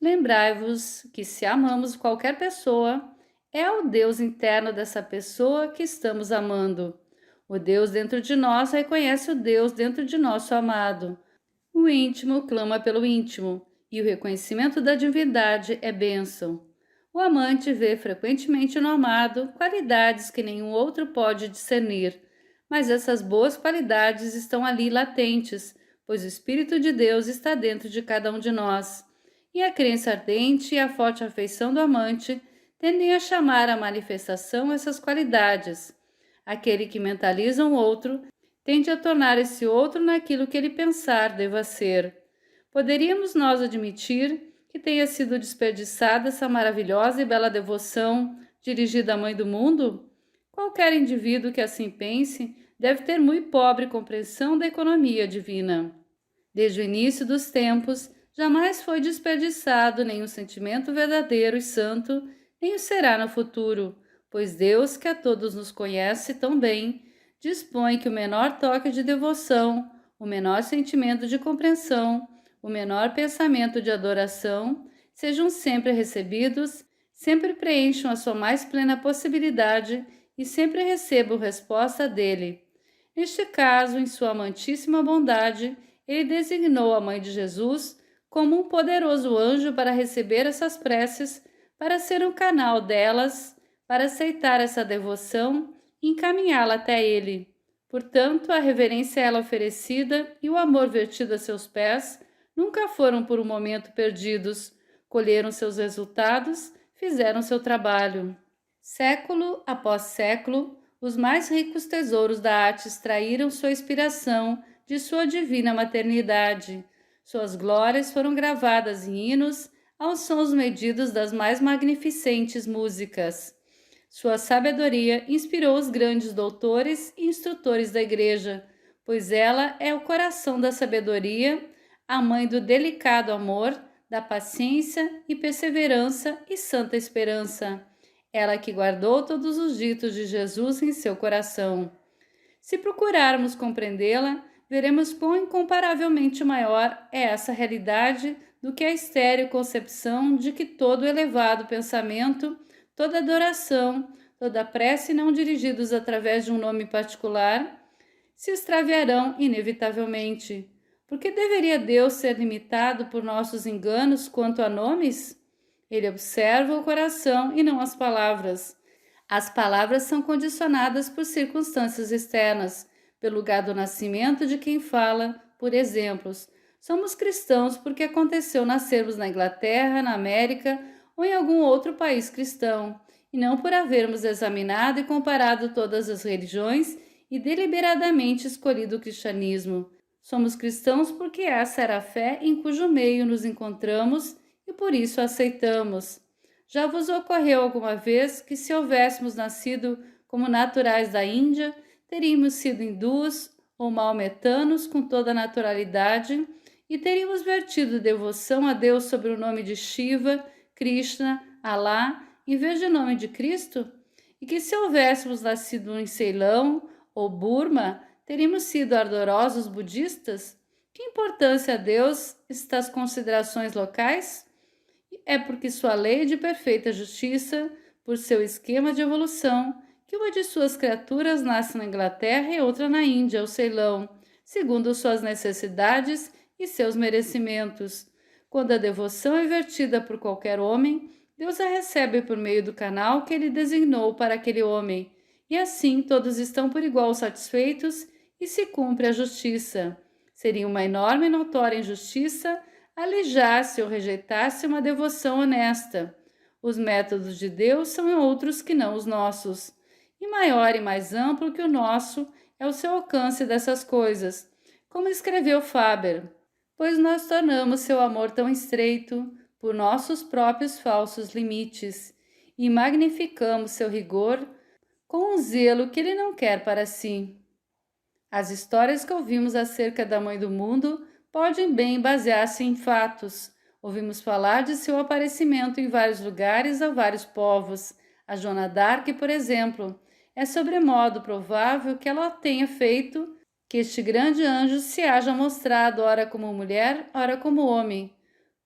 Lembrai-vos que se amamos qualquer pessoa, é ao Deus interno dessa pessoa que estamos amando. O Deus dentro de nós reconhece o Deus dentro de nosso amado. O íntimo clama pelo íntimo, e o reconhecimento da divindade é bênção. O amante vê frequentemente no amado qualidades que nenhum outro pode discernir, mas essas boas qualidades estão ali latentes, pois o Espírito de Deus está dentro de cada um de nós. E a crença ardente e a forte afeição do amante tendem a chamar à manifestação essas qualidades. Aquele que mentaliza um outro tende a tornar esse outro naquilo que ele pensar deva ser. Poderíamos nós admitir que tenha sido desperdiçada essa maravilhosa e bela devoção dirigida à Mãe do Mundo? Qualquer indivíduo que assim pense deve ter muito pobre compreensão da economia divina. Desde o início dos tempos, jamais foi desperdiçado nenhum sentimento verdadeiro e santo, nem o será no futuro, pois Deus, que a todos nos conhece tão bem, dispõe que o menor toque de devoção, o menor sentimento de compreensão, o menor pensamento de adoração sejam sempre recebidos, sempre preencham a sua mais plena possibilidade e sempre recebam resposta dele. Neste caso, em sua amantíssima bondade, ele designou a Mãe de Jesus como um poderoso anjo para receber essas preces, para ser um canal delas, para aceitar essa devoção e encaminhá-la até ele. Portanto, a reverência a ela oferecida e o amor vertido a seus pés nunca foram por um momento perdidos, colheram seus resultados, fizeram seu trabalho. Século após século, os mais ricos tesouros da arte extraíram sua inspiração de sua divina maternidade. Suas glórias foram gravadas em hinos aos sons medidos das mais magnificentes músicas. Sua sabedoria inspirou os grandes doutores e instrutores da Igreja, pois ela é o coração da sabedoria, a mãe do delicado amor, da paciência e perseverança e santa esperança. Ela que guardou todos os ditos de Jesus em seu coração. Se procurarmos compreendê-la, veremos quão incomparavelmente maior é essa realidade do que a estéril concepção de que todo elevado pensamento, toda adoração, toda prece não dirigidos através de um nome particular, se extraviarão inevitavelmente. Por que deveria Deus ser limitado por nossos enganos quanto a nomes? Ele observa o coração e não as palavras. As palavras são condicionadas por circunstâncias externas, pelo lugar do nascimento de quem fala, por exemplos. Somos cristãos porque aconteceu nascermos na Inglaterra, na América ou em algum outro país cristão, e não por havermos examinado e comparado todas as religiões e deliberadamente escolhido o cristianismo. Somos cristãos porque essa era a fé em cujo meio nos encontramos e por isso a aceitamos. Já vos ocorreu alguma vez que, se houvéssemos nascido como naturais da Índia, teríamos sido hindus ou maometanos com toda a naturalidade e teríamos vertido devoção a Deus sobre o nome de Shiva, Krishna, Alá, em vez de nome de Cristo? E que, se houvéssemos nascido em Ceilão ou Burma, teríamos sido ardorosos budistas? Que importância a Deus estas considerações locais? É porque sua lei de perfeita justiça, por seu esquema de evolução, que uma de suas criaturas nasce na Inglaterra e outra na Índia ou Ceilão, segundo suas necessidades e seus merecimentos. Quando a devoção é vertida por qualquer homem, Deus a recebe por meio do canal que ele designou para aquele homem, e assim todos estão por igual satisfeitos e se cumpre a justiça. Seria uma enorme e notória injustiça alijasse ou rejeitasse uma devoção honesta. Os métodos de Deus são outros que não os nossos, e maior e mais amplo que o nosso é o seu alcance dessas coisas, como escreveu Faber, pois nós tornamos seu amor tão estreito por nossos próprios falsos limites e magnificamos seu rigor com um zelo que ele não quer para si. As histórias que ouvimos acerca da Mãe do Mundo podem bem basear-se em fatos. Ouvimos falar de seu aparecimento em vários lugares a vários povos. A Joana d'Arc, por exemplo, é sobremodo provável que ela tenha feito que este grande anjo se haja mostrado ora como mulher, ora como homem,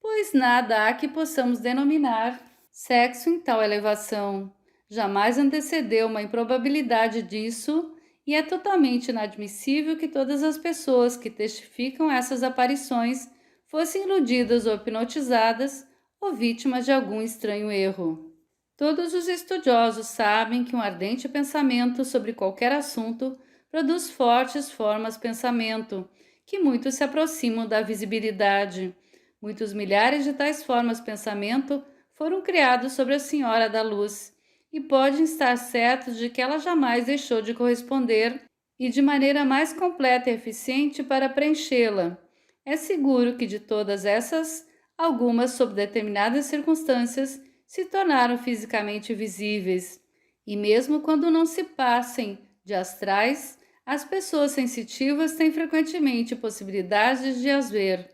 pois nada há que possamos denominar sexo em tal elevação. Jamais antecedeu uma improbabilidade disso, e é totalmente inadmissível que todas as pessoas que testificam essas aparições fossem iludidas ou hipnotizadas ou vítimas de algum estranho erro. Todos os estudiosos sabem que um ardente pensamento sobre qualquer assunto produz fortes formas pensamento, que muito se aproximam da visibilidade. Muitos milhares de tais formas pensamento foram criados sobre a Senhora da Luz, e podem estar certos de que ela jamais deixou de corresponder e de maneira mais completa e eficiente para preenchê-la. É seguro que de todas essas, algumas, sob determinadas circunstâncias, se tornaram fisicamente visíveis. E mesmo quando não se passem de astrais, as pessoas sensitivas têm frequentemente possibilidades de as ver.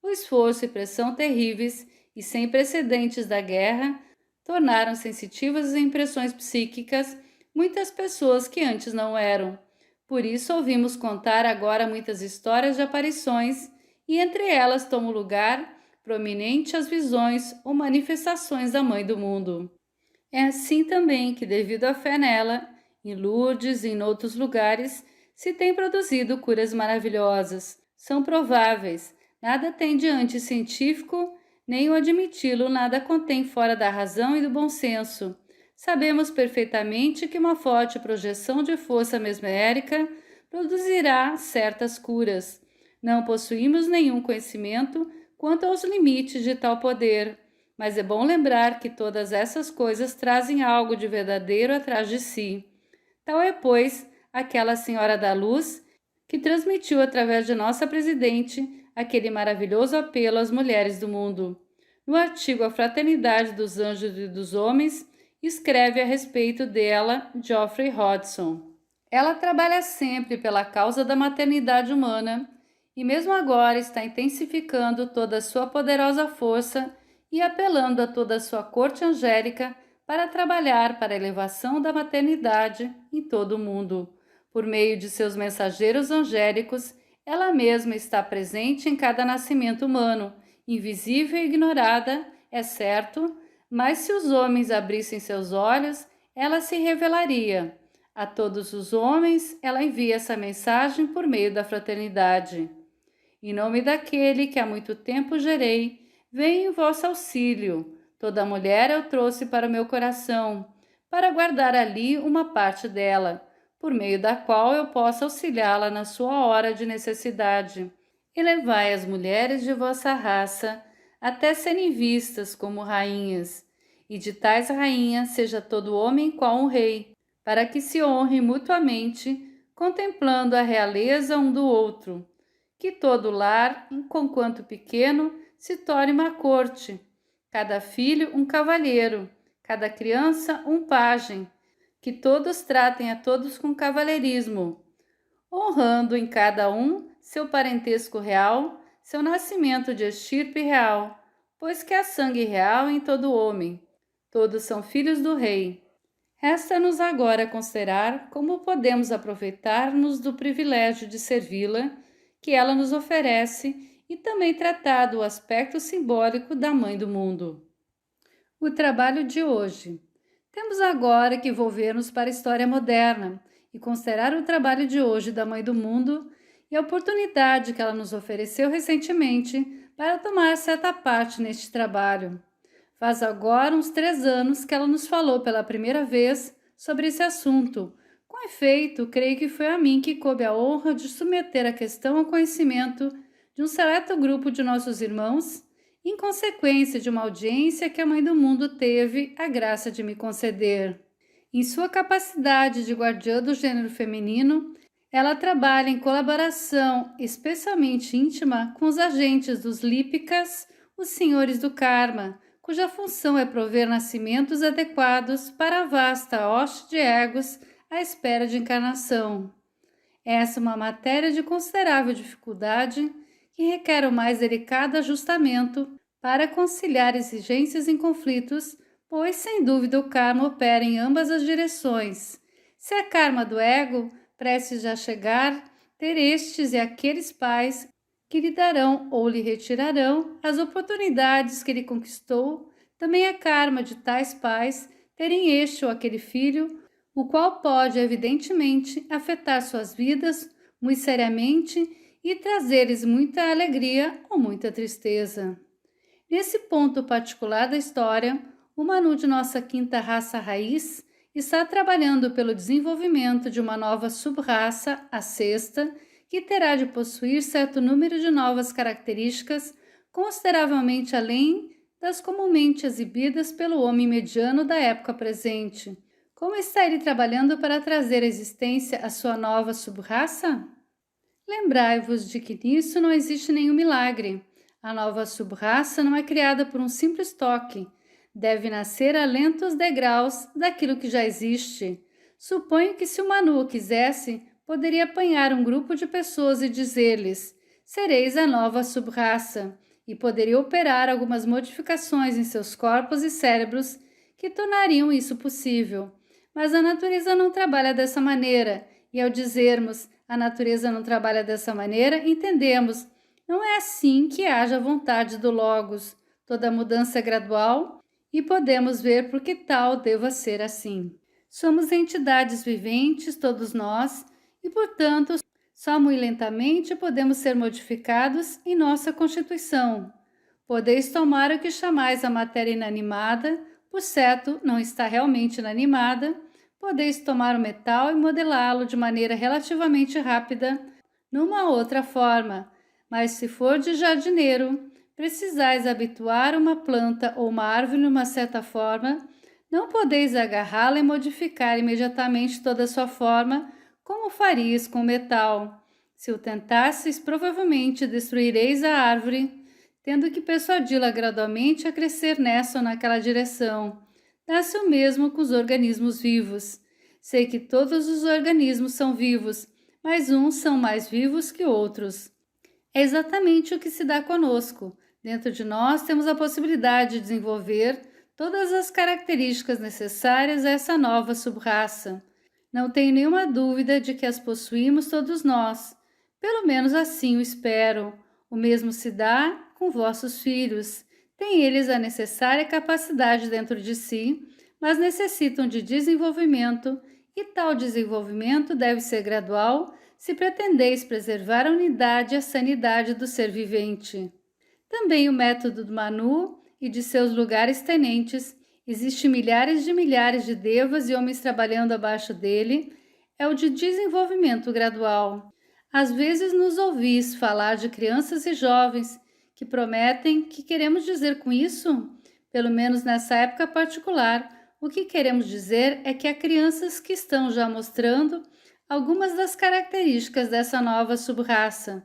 O esforço e pressão terríveis e sem precedentes da guerra tornaram sensitivas às impressões psíquicas muitas pessoas que antes não eram. Por isso ouvimos contar agora muitas histórias de aparições, e entre elas tomam lugar prominente as visões ou manifestações da Mãe do Mundo. É assim também que, devido à fé nela, em Lourdes e em outros lugares, se têm produzido curas maravilhosas. São prováveis, nada tem de anticientífico, nem o admiti-lo nada contém fora da razão e do bom senso. Sabemos perfeitamente que uma forte projeção de força mesmérica produzirá certas curas. Não possuímos nenhum conhecimento quanto aos limites de tal poder, mas é bom lembrar que todas essas coisas trazem algo de verdadeiro atrás de si. Tal é, pois, aquela Senhora da Luz que transmitiu através de nossa presidente aquele maravilhoso apelo às mulheres do mundo. No artigo A Fraternidade dos Anjos e dos Homens, escreve a respeito dela Geoffrey Hodgson. Ela trabalha sempre pela causa da maternidade humana e mesmo agora está intensificando toda a sua poderosa força e apelando a toda a sua corte angélica para trabalhar para a elevação da maternidade em todo o mundo. Por meio de seus mensageiros angélicos, ela mesma está presente em cada nascimento humano, invisível e ignorada, é certo, mas se os homens abrissem seus olhos, ela se revelaria. A todos os homens, ela envia essa mensagem por meio da fraternidade. Em nome daquele que há muito tempo gerei, venho em vosso auxílio. Toda mulher eu trouxe para o meu coração, para guardar ali uma parte dela, por meio da qual eu possa auxiliá-la na sua hora de necessidade. Elevai as mulheres de vossa raça até serem vistas como rainhas, e de tais rainhas seja todo homem qual um rei, para que se honrem mutuamente, contemplando a realeza um do outro. Que todo lar, conquanto pequeno, se torne uma corte, cada filho um cavalheiro, cada criança um pajem, que todos tratem a todos com cavalheirismo, honrando em cada um seu parentesco real, seu nascimento de estirpe real, pois que há sangue real em todo homem. Todos são filhos do rei. Resta-nos agora considerar como podemos aproveitar-nos do privilégio de servi-la, que ela nos oferece, e também tratar do aspecto simbólico da Mãe do Mundo. O trabalho de hoje. Temos agora que volver-nos para a história moderna e considerar o trabalho de hoje da Mãe do Mundo e a oportunidade que ela nos ofereceu recentemente para tomar certa parte neste trabalho. Faz agora uns 3 anos que ela nos falou pela primeira vez sobre esse assunto. Com efeito, creio que foi a mim que coube a honra de submeter a questão ao conhecimento de um seleto grupo de nossos irmãos, em consequência de uma audiência que a Mãe do Mundo teve a graça de me conceder. Em sua capacidade de guardiã do gênero feminino, ela trabalha em colaboração especialmente íntima com os agentes dos lípicas, os senhores do karma, cuja função é prover nascimentos adequados para a vasta hoste de egos à espera de encarnação. Essa é uma matéria de considerável dificuldade que requer o mais delicado ajustamento para conciliar exigências em conflitos, pois, sem dúvida, o karma opera em ambas as direções. Se a karma do ego, prestes a chegar, ter estes e aqueles pais que lhe darão ou lhe retirarão as oportunidades que ele conquistou, também é karma de tais pais terem este ou aquele filho, o qual pode, evidentemente, afetar suas vidas muito seriamente e trazer-lhes muita alegria ou muita tristeza. Nesse ponto particular da história, o Manu de nossa quinta raça raiz está trabalhando pelo desenvolvimento de uma nova sub-raça, a sexta, que terá de possuir certo número de novas características consideravelmente além das comumente exibidas pelo homem mediano da época presente. Como está ele trabalhando para trazer à existência a sua nova sub-raça? Lembrai-vos de que nisso não existe nenhum milagre. A nova sub-raça não é criada por um simples toque. Deve nascer a lentos degraus daquilo que já existe. Suponho que se o Manu quisesse, poderia apanhar um grupo de pessoas e dizer-lhes: sereis a nova sub-raça, e poderia operar algumas modificações em seus corpos e cérebros que tornariam isso possível. Mas a natureza não trabalha dessa maneira, e ao dizermos a natureza não trabalha dessa maneira, entendemos, não é assim que haja vontade do Logos. Toda mudança é gradual e podemos ver por que tal deva ser assim. Somos entidades viventes, todos nós, e, portanto, só muito lentamente podemos ser modificados em nossa constituição. Podeis tomar o que chamais a matéria inanimada, por certo, não está realmente inanimada. Podeis tomar o metal e modelá-lo de maneira relativamente rápida numa outra forma, mas se for de jardineiro, precisais habituar uma planta ou uma árvore numa certa forma, não podeis agarrá-la e modificar imediatamente toda a sua forma, como farias com o metal. Se o tentasseis, provavelmente destruireis a árvore, tendo que persuadi-la gradualmente a crescer nessa ou naquela direção. Dá-se o mesmo com os organismos vivos. Sei que todos os organismos são vivos, mas uns são mais vivos que outros. É exatamente o que se dá conosco. Dentro de nós temos a possibilidade de desenvolver todas as características necessárias a essa nova sub-raça. Não tenho nenhuma dúvida de que as possuímos todos nós. Pelo menos assim o espero. O mesmo se dá com vossos filhos. Têm eles a necessária capacidade dentro de si, mas necessitam de desenvolvimento, e tal desenvolvimento deve ser gradual se pretendeis preservar a unidade e a sanidade do ser vivente. Também o método do Manu e de seus lugares tenentes, existem milhares de devas e homens trabalhando abaixo dele, é o de desenvolvimento gradual. Às vezes nos ouvis falar de crianças e jovens que prometem. Que queremos dizer com isso? Pelo menos nessa época particular, o que queremos dizer é que há crianças que estão já mostrando algumas das características dessa nova sub-raça.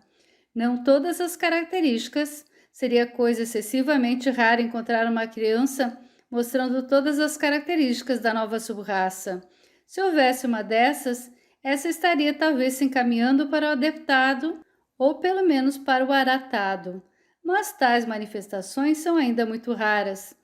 Não todas as características. Seria coisa excessivamente rara encontrar uma criança mostrando todas as características da nova subraça. Se houvesse uma dessas, essa estaria talvez se encaminhando para o adeptado ou pelo menos para o aratado. Mas tais manifestações são ainda muito raras.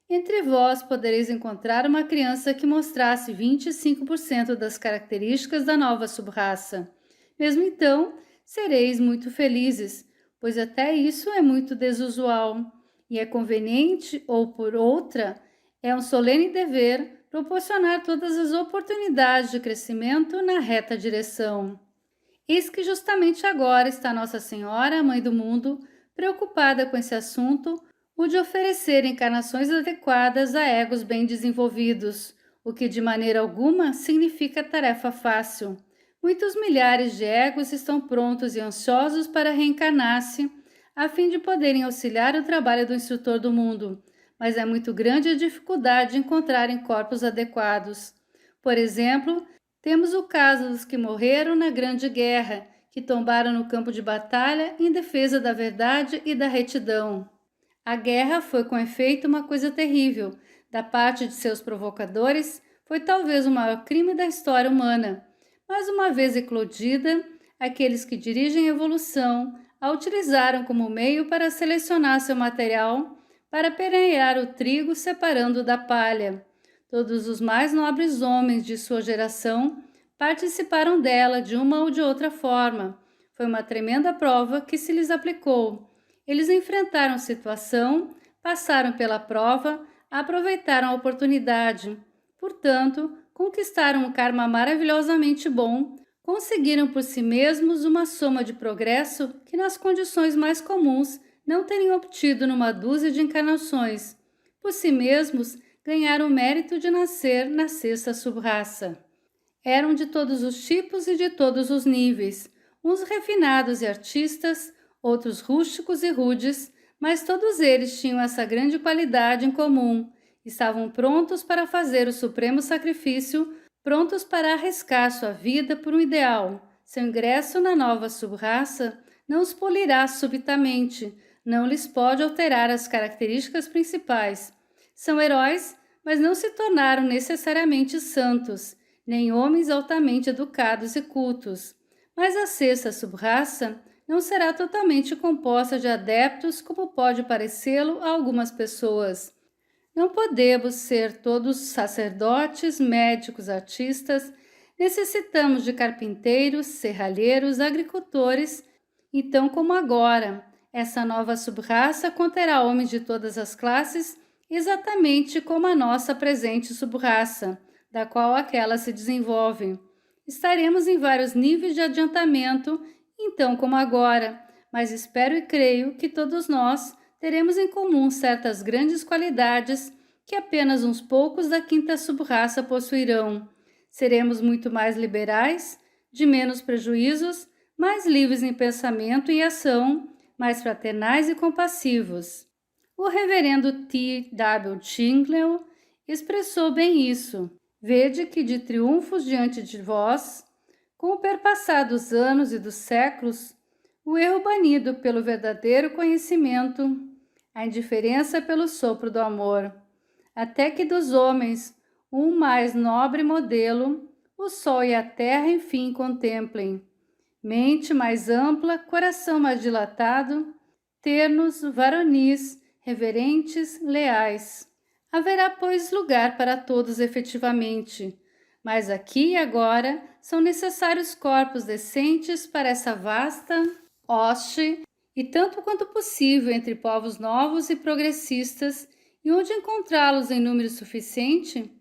Entre vós podereis encontrar uma criança que mostrasse 25% das características da nova subraça. Mesmo então, sereis muito felizes, pois até isso é muito desusual, e é conveniente, ou por outra, é um solene dever proporcionar todas as oportunidades de crescimento na reta direção. Eis que justamente agora está Nossa Senhora, a Mãe do Mundo, preocupada com esse assunto, o de oferecer encarnações adequadas a egos bem desenvolvidos, o que de maneira alguma significa tarefa fácil. Muitos milhares de egos estão prontos e ansiosos para reencarnar-se, a fim de poderem auxiliar o trabalho do instrutor do mundo, mas é muito grande a dificuldade de encontrarem corpos adequados. Por exemplo, temos o caso dos que morreram na Grande Guerra, que tombaram no campo de batalha em defesa da verdade e da retidão. A guerra foi com efeito uma coisa terrível. Da parte de seus provocadores, foi talvez o maior crime da história humana. Mas uma vez eclodida, aqueles que dirigem a evolução a utilizaram como meio para selecionar seu material, para permear o trigo separando da palha. Todos os mais nobres homens de sua geração participaram dela de uma ou de outra forma. Foi uma tremenda prova que se lhes aplicou. Eles enfrentaram a situação, passaram pela prova, aproveitaram a oportunidade. Portanto, conquistaram um karma maravilhosamente bom, conseguiram por si mesmos uma soma de progresso que nas condições mais comuns não teriam obtido numa dúzia de encarnações. Por si mesmos, ganharam o mérito de nascer na sexta subraça. Eram de todos os tipos e de todos os níveis, uns refinados e artistas, outros rústicos e rudes, mas todos eles tinham essa grande qualidade em comum. Estavam prontos para fazer o supremo sacrifício, prontos para arriscar sua vida por um ideal. Seu ingresso na nova subraça não os polirá subitamente, não lhes pode alterar as características principais. São heróis, mas não se tornaram necessariamente santos, nem homens altamente educados e cultos. Mas a sexta subraça não será totalmente composta de adeptos como pode parecê-lo a algumas pessoas. Não podemos ser todos sacerdotes, médicos, artistas. Necessitamos de carpinteiros, serralheiros, agricultores. Então, como agora, essa nova subraça conterá homens de todas as classes, exatamente como a nossa presente subraça, da qual aquela se desenvolve. Estaremos em vários níveis de adiantamento, então como agora, mas espero e creio que todos nós teremos em comum certas grandes qualidades que apenas uns poucos da quinta subraça possuirão. Seremos muito mais liberais, de menos prejuízos, mais livres em pensamento e ação, mais fraternais e compassivos. O reverendo T. W. Chingleu expressou bem isso. Vede que de triunfos diante de vós, com o perpassar dos anos e dos séculos, o erro banido pelo verdadeiro conhecimento, a indiferença pelo sopro do amor, até que dos homens um mais nobre modelo, o sol e a terra enfim contemplem. Mente mais ampla, coração mais dilatado, ternos, varonis, reverentes, leais. Haverá, pois, lugar para todos efetivamente, mas aqui e agora são necessários corpos decentes para essa vasta hoste e tanto quanto possível entre povos novos e progressistas, e onde encontrá-los em número suficiente,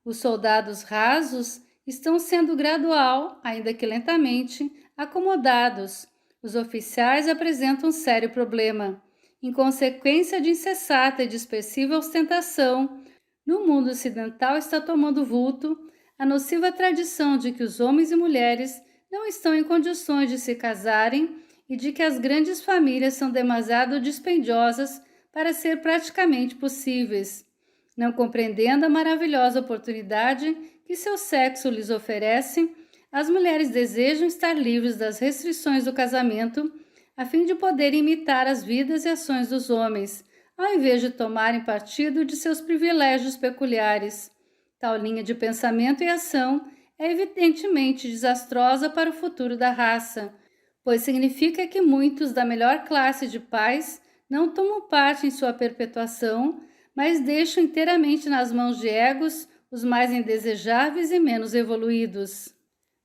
os soldados rasos estão sendo gradual, ainda que lentamente, acomodados. Os oficiais apresentam um sério problema. Em consequência de incessata e dispersiva ostentação, no mundo ocidental está tomando vulto a nociva tradição de que os homens e mulheres não estão em condições de se casarem e de que as grandes famílias são demasiado dispendiosas para ser praticamente possíveis. Não compreendendo a maravilhosa oportunidade que seu sexo lhes oferece, as mulheres desejam estar livres das restrições do casamento a fim de poder imitar as vidas e ações dos homens, ao invés de tomarem partido de seus privilégios peculiares. Tal linha de pensamento e ação é evidentemente desastrosa para o futuro da raça, pois significa que muitos da melhor classe de pais não tomam parte em sua perpetuação, mas deixam inteiramente nas mãos de egos os mais indesejáveis e menos evoluídos.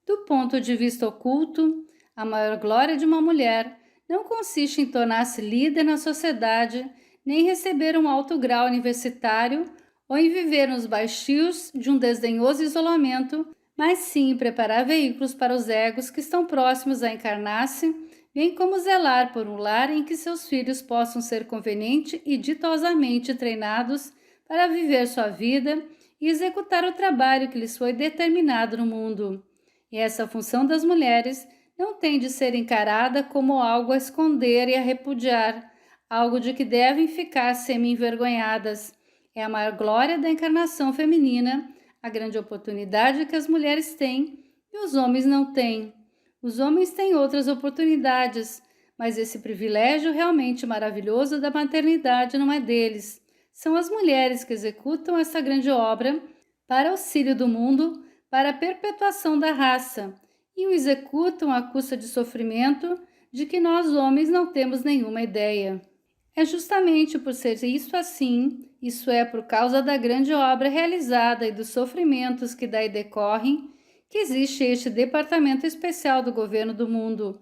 Do ponto de vista oculto, a maior glória de uma mulher não consiste em tornar-se líder na sociedade, nem receber um alto grau universitário ou em viver nos baixios de um desdenhoso isolamento, mas sim em preparar veículos para os egos que estão próximos a encarnar-se, bem como zelar por um lar em que seus filhos possam ser conveniente e ditosamente treinados para viver sua vida e executar o trabalho que lhes foi determinado no mundo. E essa função das mulheres não tem de ser encarada como algo a esconder e a repudiar, algo de que devem ficar semi-envergonhadas. É a maior glória da encarnação feminina, a grande oportunidade que as mulheres têm e os homens não têm. Os homens têm outras oportunidades, mas esse privilégio realmente maravilhoso da maternidade não é deles. São as mulheres que executam essa grande obra para auxílio do mundo, para a perpetuação da raça, e o executam à custa de sofrimento de que nós homens não temos nenhuma ideia. É justamente por ser isso assim, isso é, por causa da grande obra realizada e dos sofrimentos que daí decorrem, que existe este departamento especial do governo do mundo.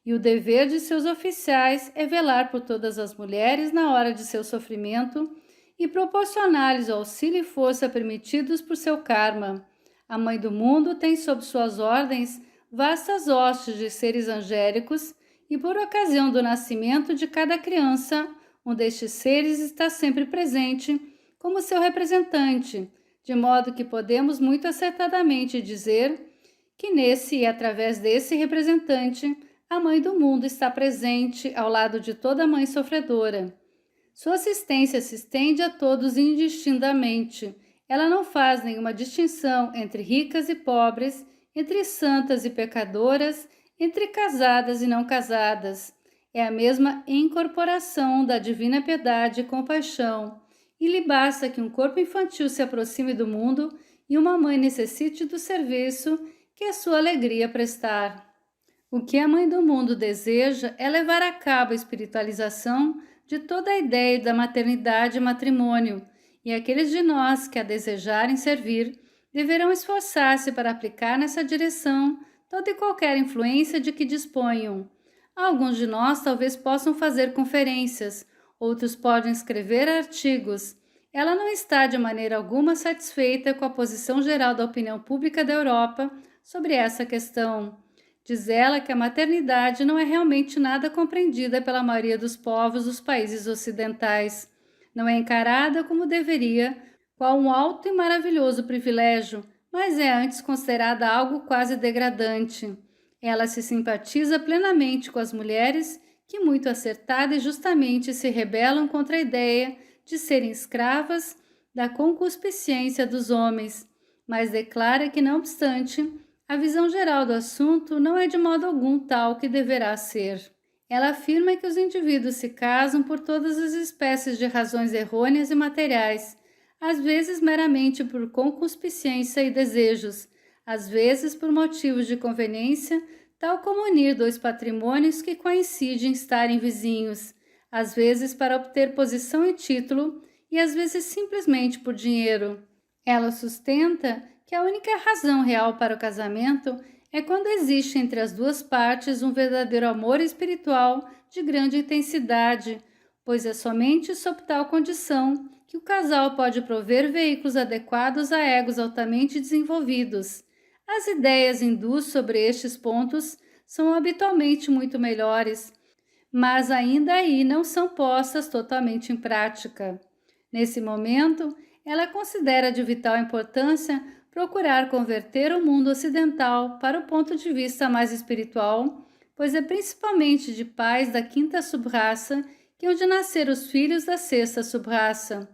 E o dever de seus oficiais é velar por todas as mulheres na hora de seu sofrimento e proporcionar-lhes o auxílio e força permitidos por seu karma. A Mãe do Mundo tem sob suas ordens vastas hostes de seres angélicos e, por ocasião do nascimento de cada criança, um destes seres está sempre presente como seu representante, de modo que podemos muito acertadamente dizer que nesse e através desse representante, a Mãe do Mundo está presente ao lado de toda mãe sofredora. Sua assistência se estende a todos indistintamente. Ela não faz nenhuma distinção entre ricas e pobres, entre santas e pecadoras, entre casadas e não casadas. É a mesma incorporação da divina piedade e compaixão, e lhe basta que um corpo infantil se aproxime do mundo e uma mãe necessite do serviço que é sua alegria prestar. O que a Mãe do Mundo deseja é levar a cabo a espiritualização de toda a ideia da maternidade e matrimônio, e aqueles de nós que a desejarem servir deverão esforçar-se para aplicar nessa direção toda e qualquer influência de que disponham. Alguns de nós talvez possam fazer conferências, outros podem escrever artigos. Ela não está de maneira alguma satisfeita com a posição geral da opinião pública da Europa sobre essa questão. Diz ela que a maternidade não é realmente nada compreendida pela maioria dos povos dos países ocidentais. Não é encarada como deveria, qual um alto e maravilhoso privilégio, mas é antes considerada algo quase degradante. Ela se simpatiza plenamente com as mulheres que, muito acertada e justamente, se rebelam contra a ideia de serem escravas da concupiscência dos homens, mas declara que, não obstante, a visão geral do assunto não é de modo algum tal que deverá ser. Ela afirma que os indivíduos se casam por todas as espécies de razões errôneas e materiais, às vezes meramente por concupiscência e desejos, às vezes por motivos de conveniência, tal como unir dois patrimônios que coincidem em estarem vizinhos, às vezes para obter posição e título, e às vezes simplesmente por dinheiro. Ela sustenta que a única razão real para o casamento é quando existe entre as duas partes um verdadeiro amor espiritual de grande intensidade, pois é somente sob tal condição que o casal pode prover veículos adequados a egos altamente desenvolvidos. As ideias hindus sobre estes pontos são habitualmente muito melhores, mas ainda aí não são postas totalmente em prática. Nesse momento, ela considera de vital importância procurar converter o mundo ocidental para o ponto de vista mais espiritual, pois é principalmente de pais da quinta subraça que hão de nascer os filhos da sexta subraça.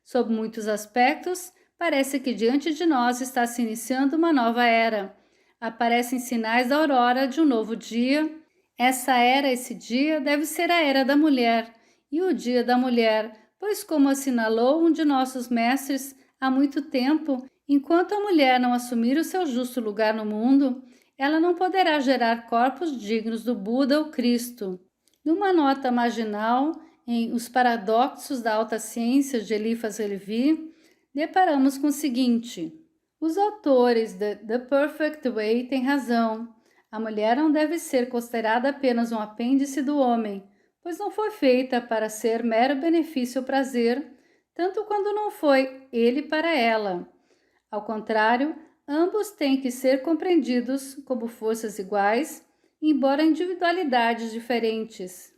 Sob muitos aspectos, parece que diante de nós está se iniciando uma nova era. Aparecem sinais da aurora de um novo dia. Essa era, esse dia, deve ser a era da mulher, e o dia da mulher, pois, como assinalou um de nossos mestres há muito tempo, enquanto a mulher não assumir o seu justo lugar no mundo, ela não poderá gerar corpos dignos do Buda ou Cristo. Numa nota marginal em Os Paradoxos da Alta Ciência de Eliphas Levi, deparamos com o seguinte: os autores de The Perfect Way têm razão. A mulher não deve ser considerada apenas um apêndice do homem, pois não foi feita para ser mero benefício ou prazer, tanto quanto não foi ele para ela. Ao contrário, ambos têm que ser compreendidos como forças iguais, embora individualidades diferentes.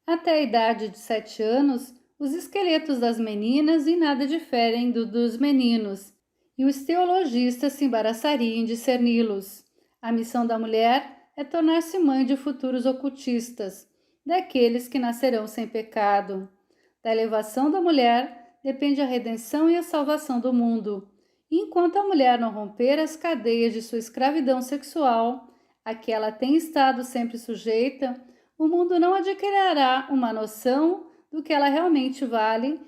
Até a idade de 7 anos, os esqueletos das meninas em nada diferem dos meninos, e os teologistas se embaraçariam em discerni-los. A missão da mulher é tornar-se mãe de futuros ocultistas, daqueles que nascerão sem pecado. Da elevação da mulher depende a redenção e a salvação do mundo. E enquanto a mulher não romper as cadeias de sua escravidão sexual, a que ela tem estado sempre sujeita, o mundo não adquirirá uma noção do que ela realmente vale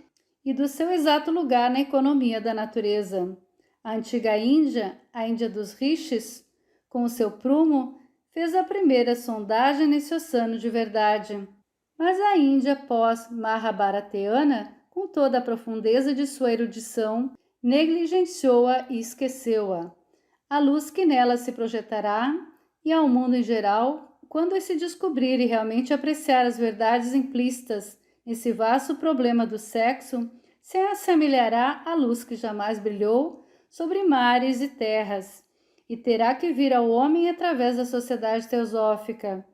e do seu exato lugar na economia da natureza. A antiga Índia, a Índia dos rishis, com o seu prumo, fez a primeira sondagem nesse oceano de verdade. Mas a Índia pós-Mahabharatiana, com toda a profundeza de sua erudição, negligenciou-a e esqueceu-a. A luz que nela se projetará, e ao mundo em geral, quando se descobrir e realmente apreciar as verdades implícitas nesse vasto problema do sexo, se assemelhará à luz que jamais brilhou sobre mares e terras, e terá que vir ao homem através da sociedade teosófica.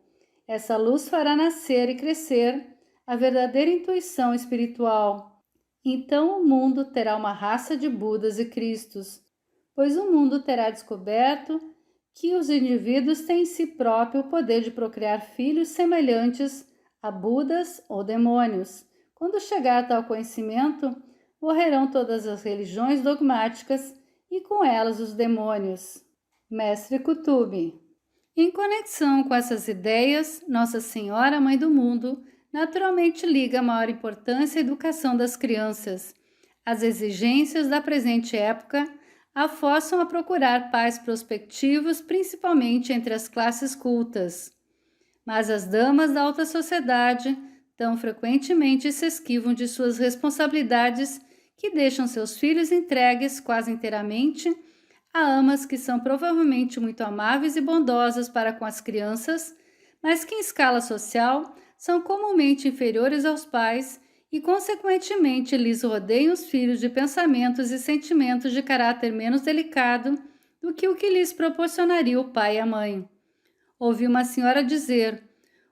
Essa luz fará nascer e crescer a verdadeira intuição espiritual. Então o mundo terá uma raça de Budas e Cristos, pois o mundo terá descoberto que os indivíduos têm em si próprio o poder de procriar filhos semelhantes a Budas ou demônios. Quando chegar a tal conhecimento, morrerão todas as religiões dogmáticas e com elas os demônios. Mestre Kutubi. Em conexão com essas ideias, Nossa Senhora, Mãe do Mundo, naturalmente liga a maior importância à educação das crianças. As exigências da presente época a forçam a procurar pais prospectivos, principalmente entre as classes cultas. Mas as damas da alta sociedade tão frequentemente se esquivam de suas responsabilidades que deixam seus filhos entregues quase inteiramente a amas que são provavelmente muito amáveis e bondosas para com as crianças, mas que em escala social são comumente inferiores aos pais e, consequentemente, lhes rodeiam os filhos de pensamentos e sentimentos de caráter menos delicado do que o que lhes proporcionaria o pai e a mãe. Ouvi uma senhora dizer: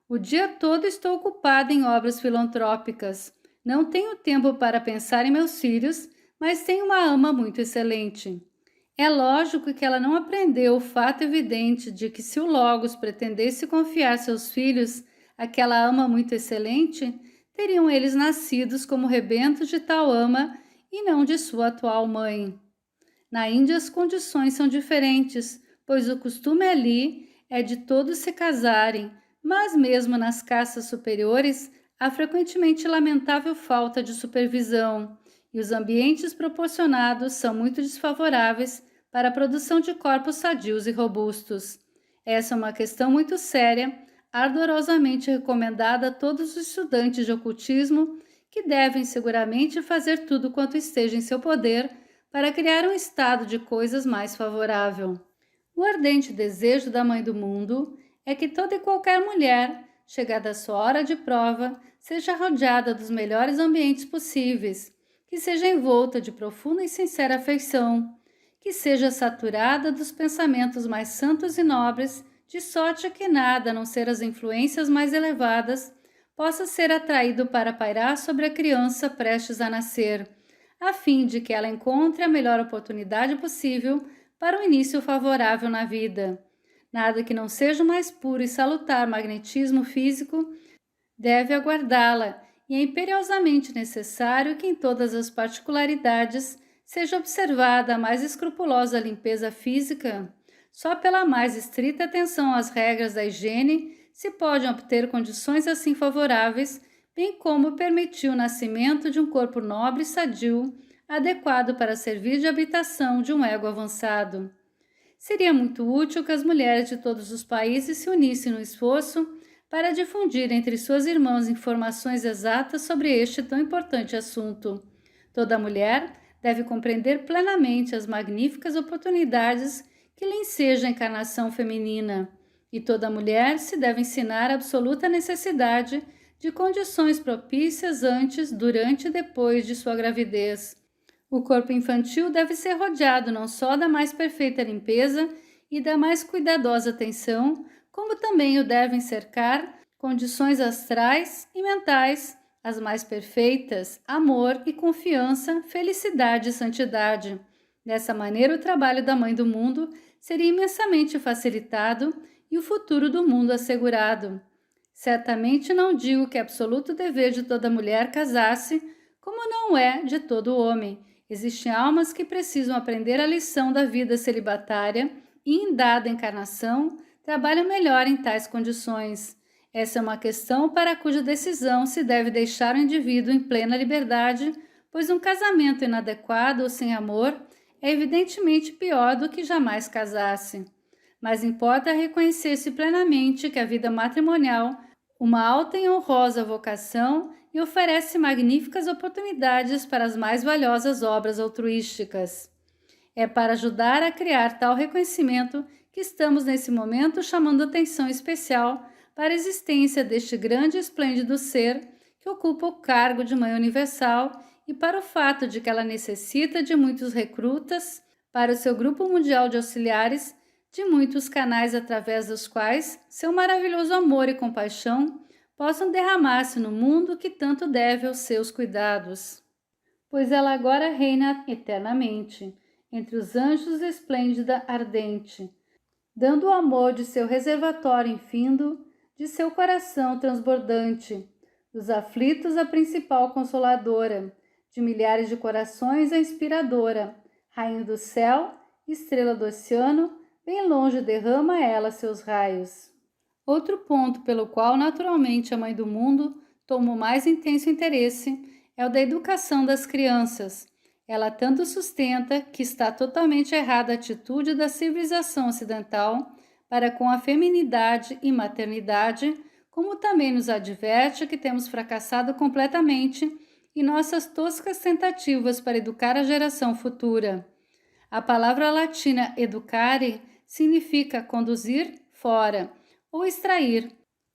o dia todo estou ocupada em obras filantrópicas. Não tenho tempo para pensar em meus filhos, mas tenho uma ama muito excelente. É lógico que ela não aprendeu o fato evidente de que, se o Logos pretendesse confiar seus filhos àquela ama muito excelente, teriam eles nascidos como rebentos de tal ama e não de sua atual mãe. Na Índia as condições são diferentes, pois o costume ali é de todos se casarem, mas mesmo nas castas superiores há frequentemente lamentável falta de supervisão, e os ambientes proporcionados são muito desfavoráveis para a produção de corpos sadios e robustos. Essa é uma questão muito séria, ardorosamente recomendada a todos os estudantes de ocultismo, que devem seguramente fazer tudo quanto esteja em seu poder para criar um estado de coisas mais favorável. O ardente desejo da Mãe do Mundo é que toda e qualquer mulher, chegada a sua hora de prova, seja rodeada dos melhores ambientes possíveis, que seja envolta de profunda e sincera afeição, que seja saturada dos pensamentos mais santos e nobres, de sorte que nada, a não ser as influências mais elevadas, possa ser atraído para pairar sobre a criança prestes a nascer, a fim de que ela encontre a melhor oportunidade possível para o início favorável na vida. Nada que não seja o mais puro e salutar magnetismo físico deve aguardá-la, e é imperiosamente necessário que em todas as particularidades seja observada a mais escrupulosa limpeza física. Só pela mais estrita atenção às regras da higiene se podem obter condições assim favoráveis, bem como permitir o nascimento de um corpo nobre e sadio, adequado para servir de habitação de um ego avançado. Seria muito útil que as mulheres de todos os países se unissem no esforço para difundir entre suas irmãs informações exatas sobre este tão importante assunto. Toda mulher deve compreender plenamente as magníficas oportunidades que lhe enseja a encarnação feminina, e toda mulher se deve ensinar a absoluta necessidade de condições propícias antes, durante e depois de sua gravidez. O corpo infantil deve ser rodeado não só da mais perfeita limpeza e da mais cuidadosa atenção, como também o devem cercar condições astrais e mentais, as mais perfeitas, amor e confiança, felicidade e santidade. Dessa maneira, o trabalho da Mãe do Mundo seria imensamente facilitado e o futuro do mundo assegurado. Certamente não digo que é absoluto dever de toda mulher casar-se, como não é de todo homem. Existem almas que precisam aprender a lição da vida celibatária e, em dada encarnação, trabalham melhor em tais condições. Essa é uma questão para cuja decisão se deve deixar o indivíduo em plena liberdade, pois um casamento inadequado ou sem amor é evidentemente pior do que jamais casar-se. Mas importa reconhecer-se plenamente que a vida matrimonial, uma alta e honrosa vocação, e oferece magníficas oportunidades para as mais valiosas obras altruísticas. É para ajudar a criar tal reconhecimento que estamos nesse momento chamando atenção especial para a existência deste grande e esplêndido ser que ocupa o cargo de Mãe Universal e para o fato de que ela necessita de muitos recrutas para o seu grupo mundial de auxiliares, de muitos canais através dos quais seu maravilhoso amor e compaixão possam derramar-se no mundo que tanto deve aos seus cuidados. Pois ela agora reina eternamente, entre os anjos esplêndida ardente, dando o amor de seu reservatório infindo, de seu coração transbordante, dos aflitos a principal consoladora, de milhares de corações a inspiradora, rainha do céu, estrela do oceano, bem longe derrama ela seus raios. Outro ponto pelo qual naturalmente a Mãe do Mundo toma o mais intenso interesse é o da educação das crianças. Ela tanto sustenta que está totalmente errada a atitude da civilização ocidental para com a feminidade e maternidade, como também nos adverte que temos fracassado completamente em nossas toscas tentativas para educar a geração futura. A palavra latina educare significa conduzir fora, ou extrair.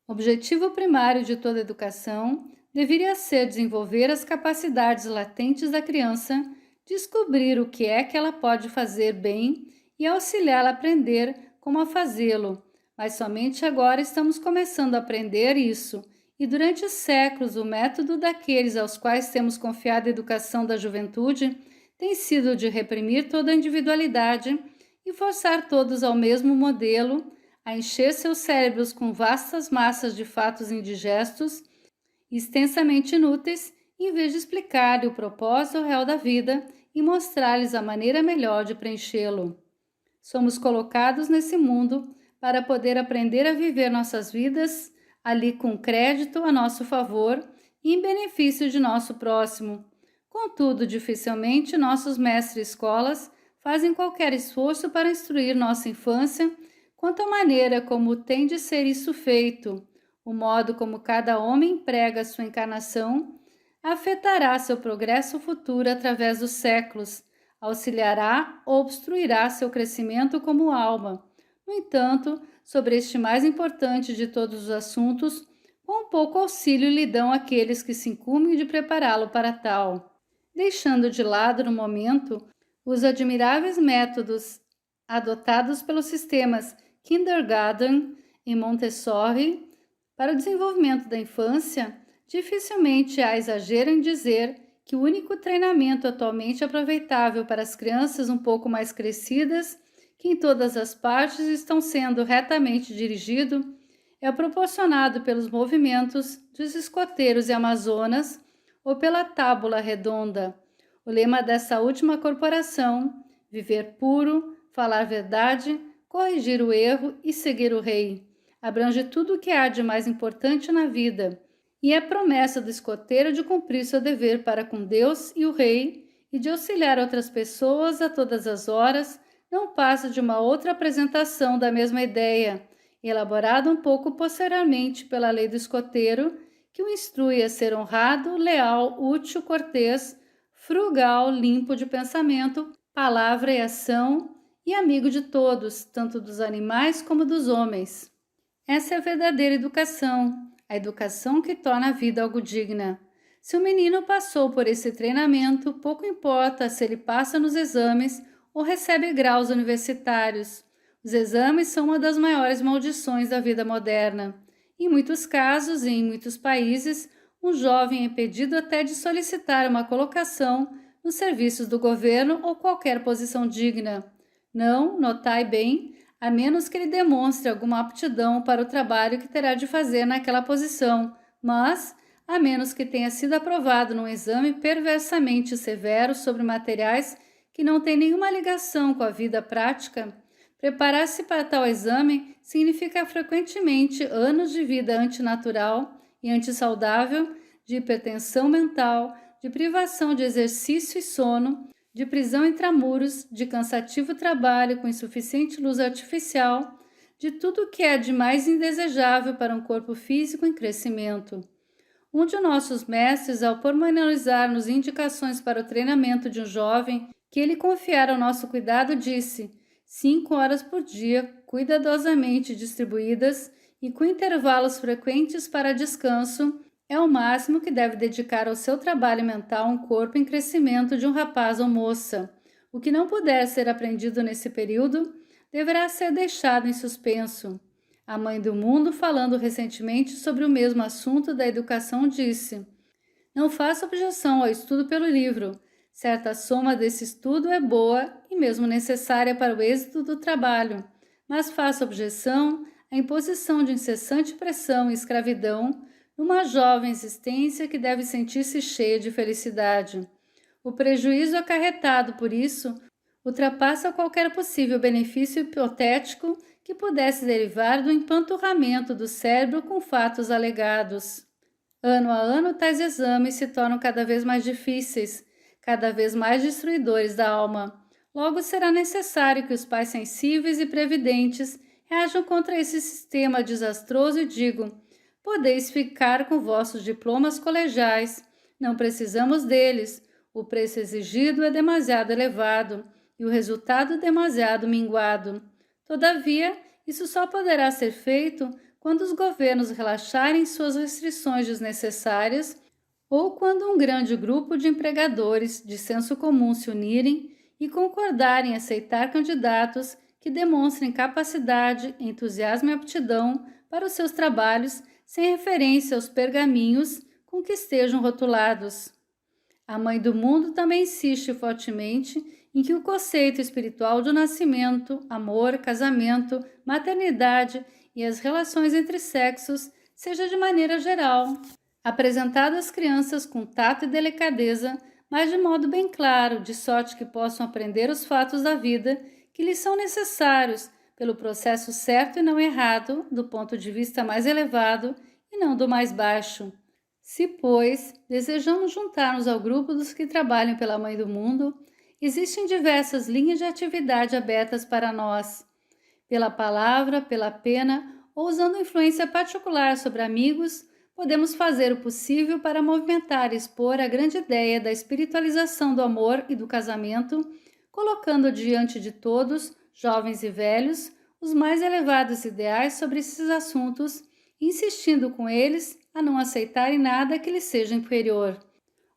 O objetivo primário de toda educação deveria ser desenvolver as capacidades latentes da criança, descobrir o que é que ela pode fazer bem e auxiliá-la a aprender como a fazê-lo. Mas somente agora estamos começando a aprender isso, e durante séculos o método daqueles aos quais temos confiado a educação da juventude tem sido o de reprimir toda a individualidade e forçar todos ao mesmo modelo, a encher seus cérebros com vastas massas de fatos indigestos e extensamente inúteis, em vez de explicar-lhe o propósito real da vida e mostrar-lhes a maneira melhor de preenchê-lo. Somos colocados nesse mundo para poder aprender a viver nossas vidas ali com crédito a nosso favor e em benefício de nosso próximo. Contudo, dificilmente nossos mestres escolas fazem qualquer esforço para instruir nossa infância quanto à maneira como tem de ser isso feito. O modo como cada homem emprega sua encarnação afetará seu progresso futuro através dos séculos, auxiliará ou obstruirá seu crescimento como alma. No entanto, sobre este mais importante de todos os assuntos, com pouco auxílio lhe dão aqueles que se incumbem de prepará-lo para tal. Deixando de lado, no momento, os admiráveis métodos adotados pelos sistemas Kindergarten e Montessori para o desenvolvimento da infância, dificilmente há exagero em dizer que o único treinamento atualmente aproveitável para as crianças um pouco mais crescidas, que em todas as partes estão sendo retamente dirigido, é o proporcionado pelos movimentos dos escoteiros e amazonas ou pela tábula redonda. O lema dessa última corporação, viver puro, falar verdade, corrigir o erro e seguir o rei, abrange tudo o que há de mais importante na vida, e é promessa do escoteiro de cumprir seu dever para com Deus e o rei e de auxiliar outras pessoas a todas as horas, não passa de uma outra apresentação da mesma ideia, elaborada um pouco posteriormente pela lei do escoteiro, que o instrui a ser honrado, leal, útil, cortês, frugal, limpo de pensamento, palavra e ação, e amigo de todos, tanto dos animais como dos homens. Essa é a verdadeira educação, a educação que torna a vida algo digna. Se o menino passou por esse treinamento, pouco importa se ele passa nos exames ou recebe graus universitários. Os exames são uma das maiores maldições da vida moderna. Em muitos casos e em muitos países, um jovem é impedido até de solicitar uma colocação nos serviços do governo ou qualquer posição digna. Não, notai bem, a menos que ele demonstre alguma aptidão para o trabalho que terá de fazer naquela posição, mas a menos que tenha sido aprovado num exame perversamente severo sobre materiais que não têm nenhuma ligação com a vida prática. Preparar-se para tal exame significa frequentemente anos de vida antinatural e antissaudável, de hipertensão mental, de privação de exercício e sono, de prisão intramuros, de cansativo trabalho com insuficiente luz artificial, de tudo o que é de mais indesejável para um corpo físico em crescimento. Um de nossos mestres, ao pormenorizar-nos indicações para o treinamento de um jovem que ele confiara ao nosso cuidado, disse: 5 horas por dia, cuidadosamente distribuídas e com intervalos frequentes para descanso, é o máximo que deve dedicar ao seu trabalho mental um corpo em crescimento de um rapaz ou moça. O que não puder ser aprendido nesse período deverá ser deixado em suspenso. A mãe do mundo, falando recentemente sobre o mesmo assunto da educação, disse: não faça objeção ao estudo pelo livro. Certa soma desse estudo é boa e mesmo necessária para o êxito do trabalho, mas faça objeção à imposição de incessante pressão e escravidão numa jovem existência que deve sentir-se cheia de felicidade. O prejuízo acarretado por isso ultrapassa qualquer possível benefício hipotético que pudesse derivar do empanturramento do cérebro com fatos alegados. Ano a ano, tais exames se tornam cada vez mais difíceis, cada vez mais destruidores da alma. Logo será necessário que os pais sensíveis e previdentes reajam contra esse sistema desastroso e digam: podeis ficar com vossos diplomas colegiais, não precisamos deles, o preço exigido é demasiado elevado e o resultado demasiado minguado. Todavia, isso só poderá ser feito quando os governos relaxarem suas restrições desnecessárias ou quando um grande grupo de empregadores de senso comum se unirem e concordarem em aceitar candidatos que demonstrem capacidade, entusiasmo e aptidão para os seus trabalhos sem referência aos pergaminhos com que estejam rotulados. A mãe do mundo também insiste fortemente em que o conceito espiritual do nascimento, amor, casamento, maternidade e as relações entre sexos seja de maneira geral apresentado às crianças com tato e delicadeza, mas de modo bem claro, de sorte que possam aprender os fatos da vida que lhes são necessários pelo processo certo e não errado, do ponto de vista mais elevado e não do mais baixo. Se, pois, desejamos juntar-nos ao grupo dos que trabalham pela Mãe do Mundo, existem diversas linhas de atividade abertas para nós. Pela palavra, pela pena ou usando influência particular sobre amigos, podemos fazer o possível para movimentar e expor a grande ideia da espiritualização do amor e do casamento, colocando diante de todos, jovens e velhos, os mais elevados ideais sobre esses assuntos, insistindo com eles a não aceitarem nada que lhes seja inferior.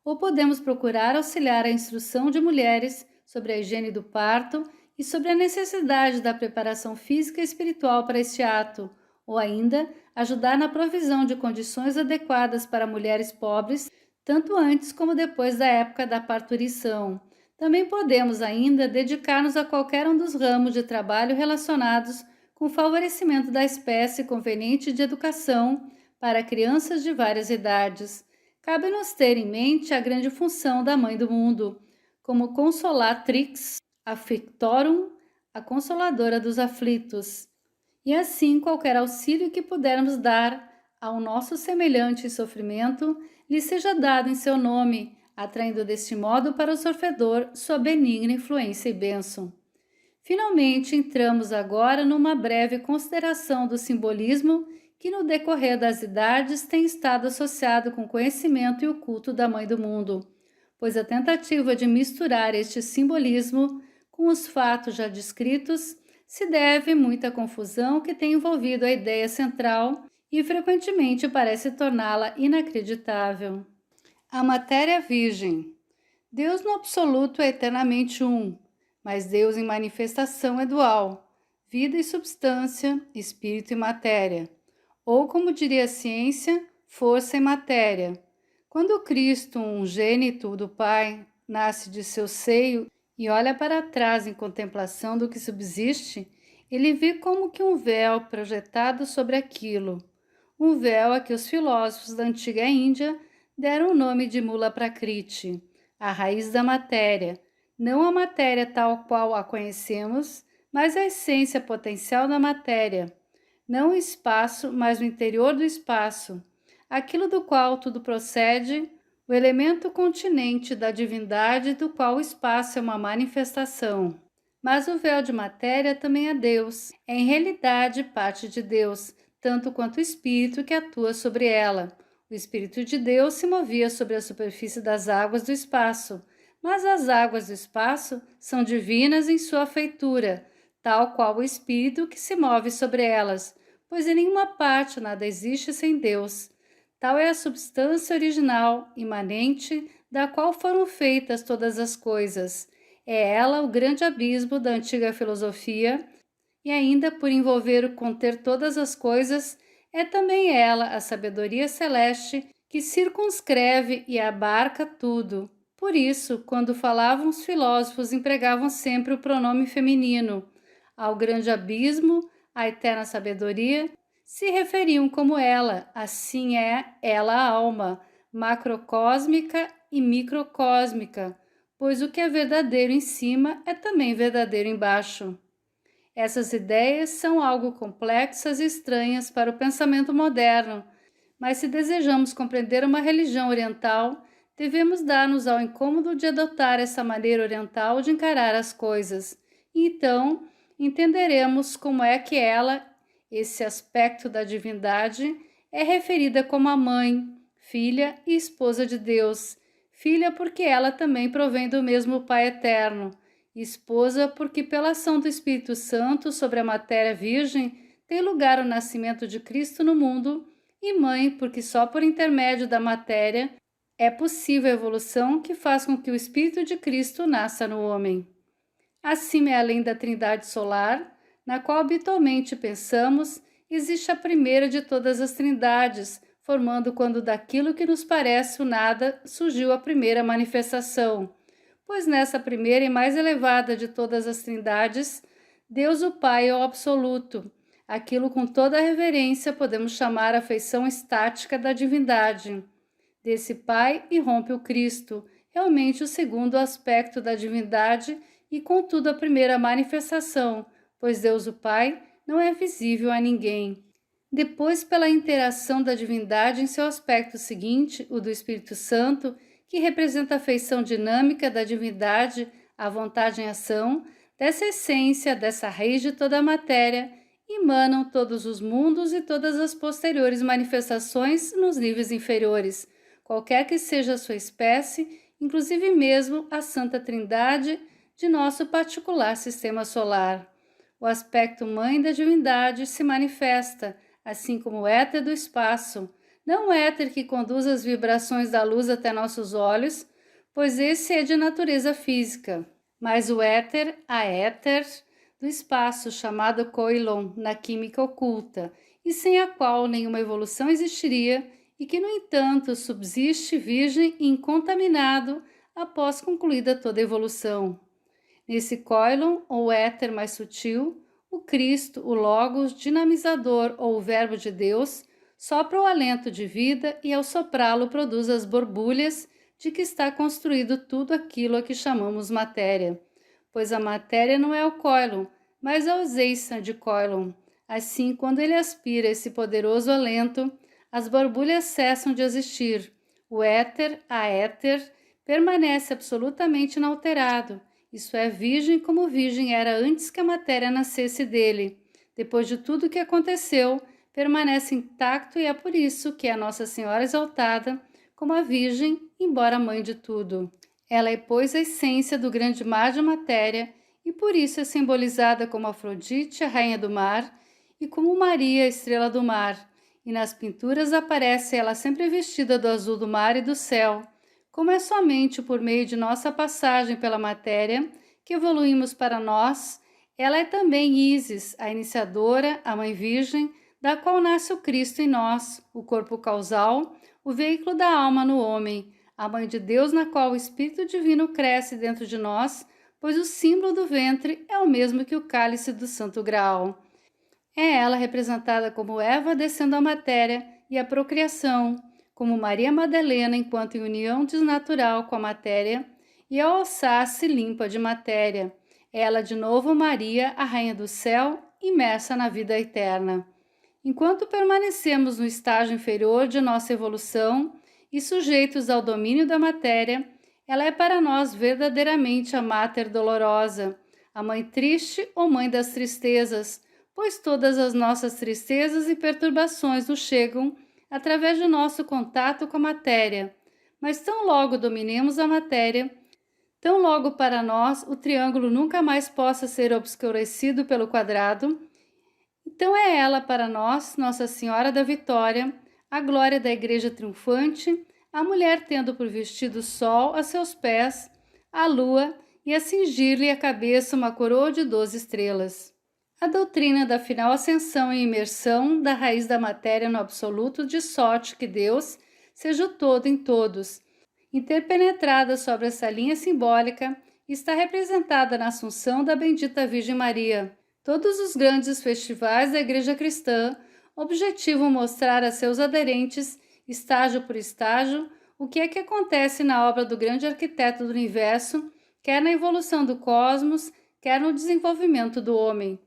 Ou podemos procurar auxiliar a instrução de mulheres sobre a higiene do parto e sobre a necessidade da preparação física e espiritual para este ato, ou ainda ajudar na provisão de condições adequadas para mulheres pobres, tanto antes como depois da época da parturição. Também podemos ainda dedicar-nos a qualquer um dos ramos de trabalho relacionados com o favorecimento da espécie conveniente de educação para crianças de várias idades. Cabe-nos ter em mente a grande função da Mãe do Mundo, como consolatrix afflictorum, a consoladora dos aflitos. E assim, qualquer auxílio que pudermos dar ao nosso semelhante em sofrimento, lhe seja dado em seu nome, atraindo deste modo para o sofredor sua benigna influência e bênção. Finalmente, entramos agora numa breve consideração do simbolismo que no decorrer das idades tem estado associado com o conhecimento e o culto da Mãe do Mundo, pois a tentativa de misturar este simbolismo com os fatos já descritos se deve muita confusão que tem envolvido a ideia central e frequentemente parece torná-la inacreditável. A matéria virgem. Deus no absoluto é eternamente um, mas Deus em manifestação é dual, vida e substância, espírito e matéria, ou como diria a ciência, força e matéria. Quando Cristo, um gênito do Pai, nasce de seu seio e olha para trás em contemplação do que subsiste, ele vê como que um véu projetado sobre aquilo, um véu a que os filósofos da antiga Índia deram o nome de Mula Prakriti, a raiz da matéria, não a matéria tal qual a conhecemos, mas a essência potencial da matéria, não o espaço, mas o interior do espaço, aquilo do qual tudo procede, o elemento continente da divindade do qual o espaço é uma manifestação. Mas o véu de matéria também é Deus, é em realidade parte de Deus, tanto quanto o Espírito que atua sobre ela. O Espírito de Deus se movia sobre a superfície das águas do espaço, mas as águas do espaço são divinas em sua feitura, tal qual o Espírito que se move sobre elas, pois em nenhuma parte nada existe sem Deus. Tal é a substância original, imanente, da qual foram feitas todas as coisas. É ela o grande abismo da antiga filosofia, e ainda por envolver o conter todas as coisas, é também ela a sabedoria celeste que circunscreve e abarca tudo. Por isso, quando falavam os filósofos, empregavam sempre o pronome feminino. Ao grande abismo, à eterna sabedoria, se referiam como ela, assim é ela a alma, macrocósmica e microcósmica, pois o que é verdadeiro em cima é também verdadeiro embaixo. Essas ideias são algo complexas e estranhas para o pensamento moderno, mas se desejamos compreender uma religião oriental, devemos dar-nos ao incômodo de adotar essa maneira oriental de encarar as coisas, e então entenderemos como é que ela, esse aspecto da divindade, é referida como a mãe, filha e esposa de Deus. Filha porque ela também provém do mesmo Pai eterno, esposa porque pela ação do Espírito Santo sobre a matéria virgem tem lugar o nascimento de Cristo no mundo, e mãe porque só por intermédio da matéria é possível a evolução que faz com que o Espírito de Cristo nasça no homem. Assim, além da Trindade solar, na qual habitualmente pensamos, existe a primeira de todas as trindades, formando quando daquilo que nos parece o nada surgiu a primeira manifestação. Pois nessa primeira e mais elevada de todas as trindades, Deus o Pai é o absoluto. Aquilo com toda a reverência podemos chamar a feição estática da divindade. Desse Pai irrompe o Cristo, realmente o segundo aspecto da divindade e contudo a primeira manifestação, pois Deus o Pai não é visível a ninguém. Depois, pela interação da divindade em seu aspecto seguinte, o do Espírito Santo, que representa a feição dinâmica da divindade, a vontade em ação, dessa essência, dessa raiz de toda a matéria, emanam todos os mundos e todas as posteriores manifestações nos níveis inferiores, qualquer que seja a sua espécie, inclusive mesmo a Santa Trindade de nosso particular sistema solar. O aspecto mãe da divindade se manifesta, assim como o éter do espaço, não o éter que conduz as vibrações da luz até nossos olhos, pois esse é de natureza física, mas o éter, a éter do espaço, chamado Koilon na química oculta, e sem a qual nenhuma evolução existiria, e que, no entanto, subsiste virgem e incontaminado após concluída toda a evolução. Nesse Koilon, ou éter mais sutil, o Cristo, o Logos dinamizador ou o Verbo de Deus, sopra o alento de vida e ao soprá-lo produz as borbulhas de que está construído tudo aquilo a que chamamos matéria. Pois a matéria não é o Koilon, mas a ausência de Koilon. Assim, quando ele aspira esse poderoso alento, as borbulhas cessam de existir. O éter, a éter, permanece absolutamente inalterado. Isso é, virgem como virgem era antes que a matéria nascesse dele. Depois de tudo o que aconteceu, permanece intacto e é por isso que é Nossa Senhora exaltada como a Virgem, embora mãe de tudo. Ela é, pois, a essência do grande mar de matéria e por isso é simbolizada como Afrodite, a rainha do mar, e como Maria, a estrela do mar. E nas pinturas aparece ela sempre vestida do azul do mar e do céu. Como é somente por meio de nossa passagem pela matéria que evoluímos para nós, ela é também Ísis, a iniciadora, a Mãe Virgem, da qual nasce o Cristo em nós, o corpo causal, o veículo da alma no homem, a Mãe de Deus na qual o Espírito Divino cresce dentro de nós, pois o símbolo do ventre é o mesmo que o cálice do Santo Graal. É ela representada como Eva descendo à matéria e a procriação, como Maria Madalena enquanto em união desnatural com a matéria e ao alçar-se limpa de matéria. Ela de novo Maria, a Rainha do Céu, imersa na vida eterna. Enquanto permanecemos no estágio inferior de nossa evolução e sujeitos ao domínio da matéria, ela é para nós verdadeiramente a Mater Dolorosa, a Mãe Triste ou Mãe das Tristezas, pois todas as nossas tristezas e perturbações nos chegam através de nosso contato com a matéria. Mas tão logo dominemos a matéria, tão logo para nós o triângulo nunca mais possa ser obscurecido pelo quadrado, então é ela para nós, Nossa Senhora da Vitória, a glória da Igreja triunfante, a mulher tendo por vestido o sol a seus pés, a lua e a cingir-lhe a cabeça uma coroa de 12 estrelas. A doutrina da final ascensão e imersão da raiz da matéria no absoluto, de sorte que Deus seja o todo em todos, interpenetrada sobre essa linha simbólica, está representada na Assunção da bendita Virgem Maria. Todos os grandes festivais da Igreja Cristã objetivam mostrar a seus aderentes, estágio por estágio, o que é que acontece na obra do grande arquiteto do universo, quer na evolução do cosmos, quer no desenvolvimento do homem.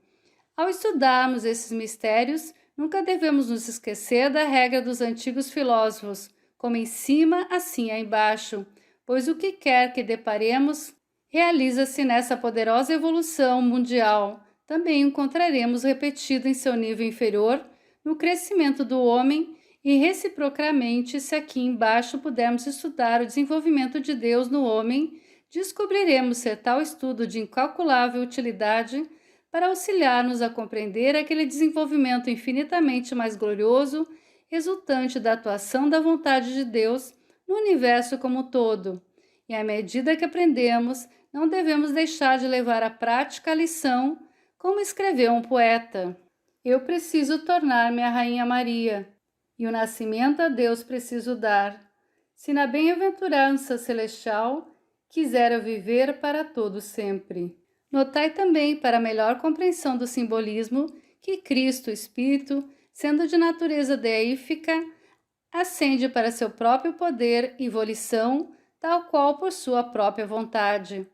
Ao estudarmos esses mistérios, nunca devemos nos esquecer da regra dos antigos filósofos, como em cima, assim é embaixo, pois o que quer que deparemos realiza-se nessa poderosa evolução mundial. Também encontraremos repetido em seu nível inferior, no crescimento do homem e reciprocamente, se aqui embaixo pudermos estudar o desenvolvimento de Deus no homem, descobriremos ser tal estudo de incalculável utilidade para auxiliar-nos a compreender aquele desenvolvimento infinitamente mais glorioso, resultante da atuação da vontade de Deus no universo como um todo. E à medida que aprendemos, não devemos deixar de levar à prática a lição, como escreveu um poeta: eu preciso tornar-me a Rainha Maria, e o nascimento a Deus preciso dar, se na bem-aventurança celestial quiser eu viver para todo sempre. Notai também, para melhor compreensão do simbolismo, que Cristo, Espírito, sendo de natureza deífica, ascende para seu próprio poder e volição, tal qual por sua própria vontade.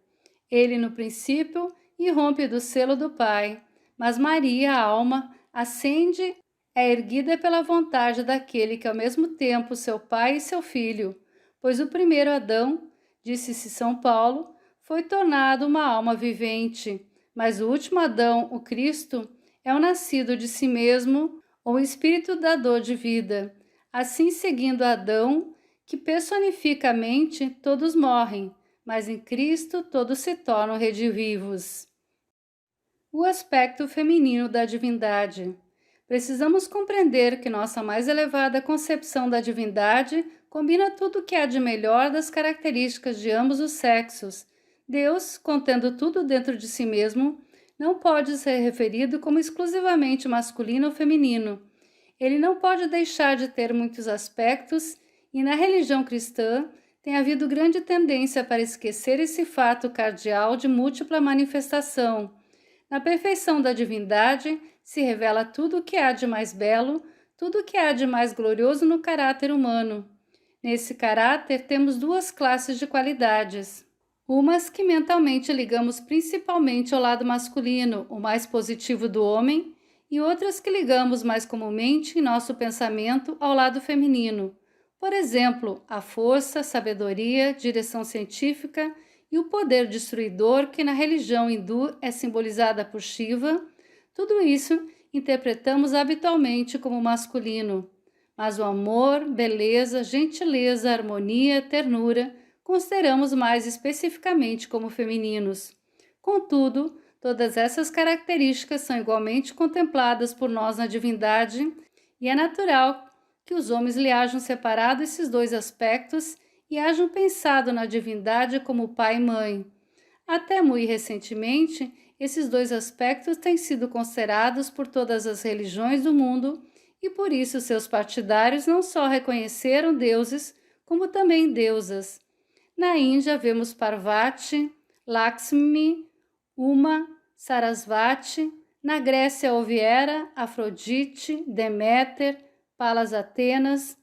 Ele, no princípio, irrompe do selo do Pai, mas Maria, a alma, ascende, é erguida pela vontade daquele que é ao mesmo tempo seu Pai e seu Filho, pois o primeiro Adão, disse-se São Paulo, foi tornado uma alma vivente, mas o último Adão, o Cristo, é o nascido de si mesmo, ou espírito dador de vida. Assim, seguindo Adão, que personifica a mente, todos morrem, mas em Cristo todos se tornam redivivos. O aspecto feminino da divindade. Precisamos compreender que nossa mais elevada concepção da divindade combina tudo o que há de melhor das características de ambos os sexos. Deus, contendo tudo dentro de si mesmo, não pode ser referido como exclusivamente masculino ou feminino. Ele não pode deixar de ter muitos aspectos e, na religião cristã, tem havido grande tendência para esquecer esse fato cardeal de múltipla manifestação. Na perfeição da divindade se revela tudo o que há de mais belo, tudo o que há de mais glorioso no caráter humano. Nesse caráter temos duas classes de qualidades. Umas que mentalmente ligamos principalmente ao lado masculino, o mais positivo do homem, e outras que ligamos mais comumente em nosso pensamento ao lado feminino. Por exemplo, a força, sabedoria, direção científica e o poder destruidor que na religião hindu é simbolizada por Shiva. Tudo isso interpretamos habitualmente como masculino, mas o amor, beleza, gentileza, harmonia, ternura consideramos mais especificamente como femininos. Contudo, todas essas características são igualmente contempladas por nós na divindade e é natural que os homens lhe hajam separado esses dois aspectos e hajam pensado na divindade como pai e mãe. Até muito recentemente, esses dois aspectos têm sido considerados por todas as religiões do mundo e por isso seus partidários não só reconheceram deuses, como também deusas. Na Índia vemos Parvati, Lakshmi, Uma, Sarasvati. Na Grécia houve Hera, Afrodite, Deméter, Palas Atenas.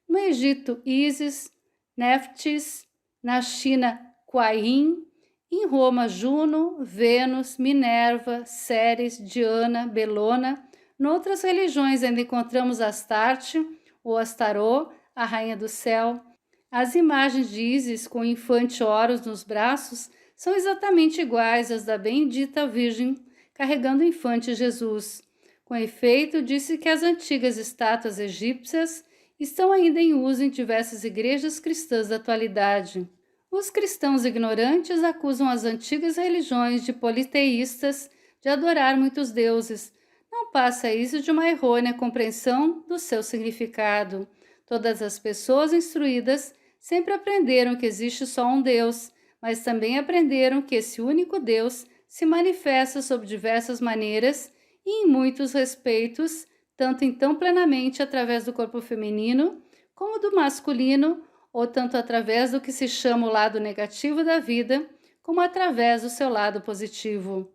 No Egito Ísis, Néftis. Na China Kuai Yin. Em Roma Juno, Vênus, Minerva, Ceres, Diana, Belona. Noutras religiões ainda encontramos Astarte ou Astarô, a rainha do céu. As imagens de Ísis com o infante Horus nos braços são exatamente iguais às da bendita Virgem carregando o infante Jesus. Com efeito, disse que as antigas estátuas egípcias estão ainda em uso em diversas igrejas cristãs da atualidade. Os cristãos ignorantes acusam as antigas religiões de politeístas de adorar muitos deuses. Não passa isso de uma errônea compreensão do seu significado. Todas as pessoas instruídas sempre aprenderam que existe só um Deus, mas também aprenderam que esse único Deus se manifesta sob diversas maneiras e em muitos respeitos, tanto então plenamente através do corpo feminino como do masculino, ou tanto através do que se chama o lado negativo da vida, como através do seu lado positivo.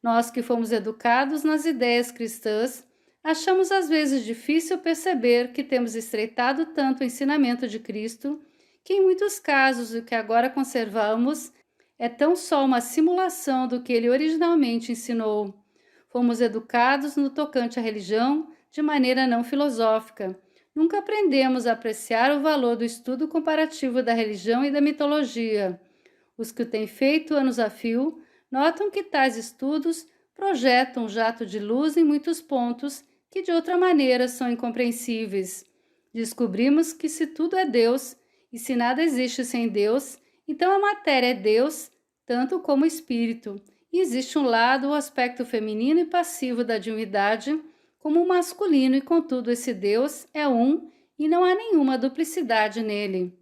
Nós que fomos educados nas ideias cristãs, achamos às vezes difícil perceber que temos estreitado tanto o ensinamento de Cristo, que em muitos casos o que agora conservamos é tão só uma simulação do que ele originalmente ensinou. Fomos educados no tocante à religião de maneira não filosófica. Nunca aprendemos a apreciar o valor do estudo comparativo da religião e da mitologia. Os que o têm feito anos a fio notam que tais estudos projetam um jato de luz em muitos pontos que de outra maneira são incompreensíveis. Descobrimos que se tudo é Deus e se nada existe sem Deus, então a matéria é Deus, tanto como o espírito, e existe um lado, o aspecto feminino e passivo da divindade, como o masculino, e contudo esse Deus é um e não há nenhuma duplicidade nele.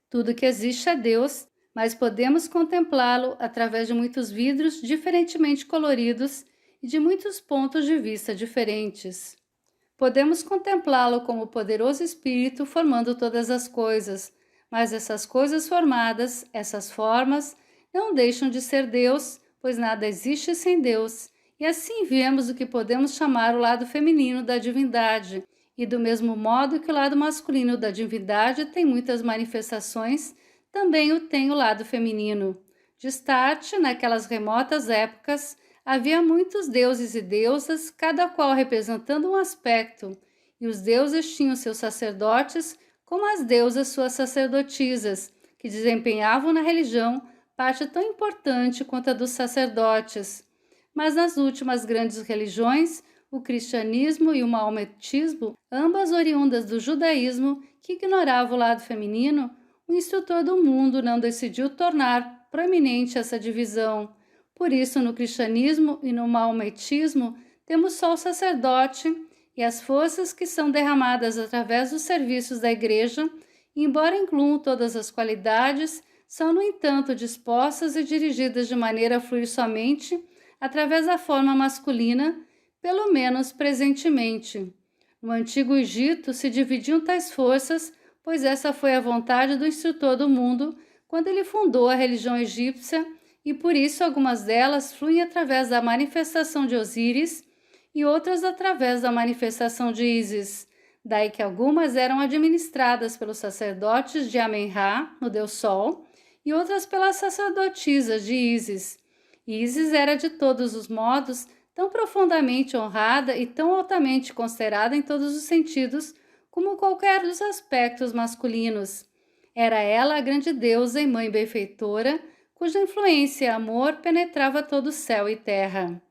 Tudo que existe é Deus, mas podemos contemplá-lo através de muitos vidros diferentemente coloridos e de muitos pontos de vista diferentes. Podemos contemplá-lo como o poderoso Espírito formando todas as coisas, mas essas coisas formadas, essas formas, não deixam de ser Deus, pois nada existe sem Deus. E assim vemos o que podemos chamar o lado feminino da divindade, e do mesmo modo que o lado masculino da divindade tem muitas manifestações, também o tem o lado feminino. Destarte, naquelas remotas épocas, havia muitos deuses e deusas, cada qual representando um aspecto, e os deuses tinham seus sacerdotes, como as deusas suas sacerdotisas, que desempenhavam na religião parte tão importante quanto a dos sacerdotes. Mas nas últimas grandes religiões, o cristianismo e o maometismo, ambas oriundas do judaísmo, que ignorava o lado feminino, o instrutor do mundo não decidiu tornar proeminente essa divisão. Por isso, no cristianismo e no maometismo, temos só o sacerdote e as forças que são derramadas através dos serviços da igreja, embora incluam todas as qualidades, são, no entanto, dispostas e dirigidas de maneira a fluir somente através da forma masculina, pelo menos presentemente. No Antigo Egito se dividiam tais forças, pois essa foi a vontade do instrutor do mundo quando ele fundou a religião egípcia, e por isso algumas delas fluem através da manifestação de Osíris e outras através da manifestação de Ísis. Daí que algumas eram administradas pelos sacerdotes de Amen-Ra, no Deus Sol, e outras pelas sacerdotisas de Ísis. Ísis era de todos os modos tão profundamente honrada e tão altamente considerada em todos os sentidos como qualquer dos aspectos masculinos. Era ela a grande deusa e mãe benfeitora, cuja influência e amor penetrava todo o céu e terra.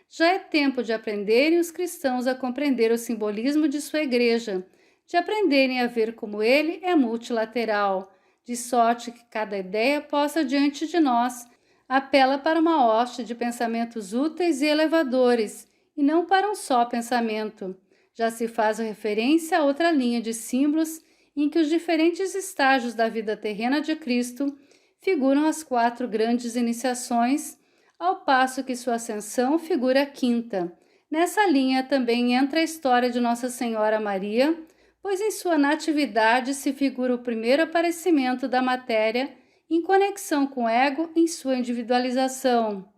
Já é tempo de aprenderem os cristãos a compreender o simbolismo de sua igreja, de aprenderem a ver como ele é multilateral, de sorte que cada ideia possa diante de nós apela para uma hoste de pensamentos úteis e elevadores, e não para um só pensamento. Já se faz referência a outra linha de símbolos em que os diferentes estágios da vida terrena de Cristo figuram as 4 grandes iniciações, ao passo que sua ascensão figura a 5ª. Nessa linha também entra a história de Nossa Senhora Maria, pois em sua natividade se figura o primeiro aparecimento da matéria em conexão com o ego em sua individualização,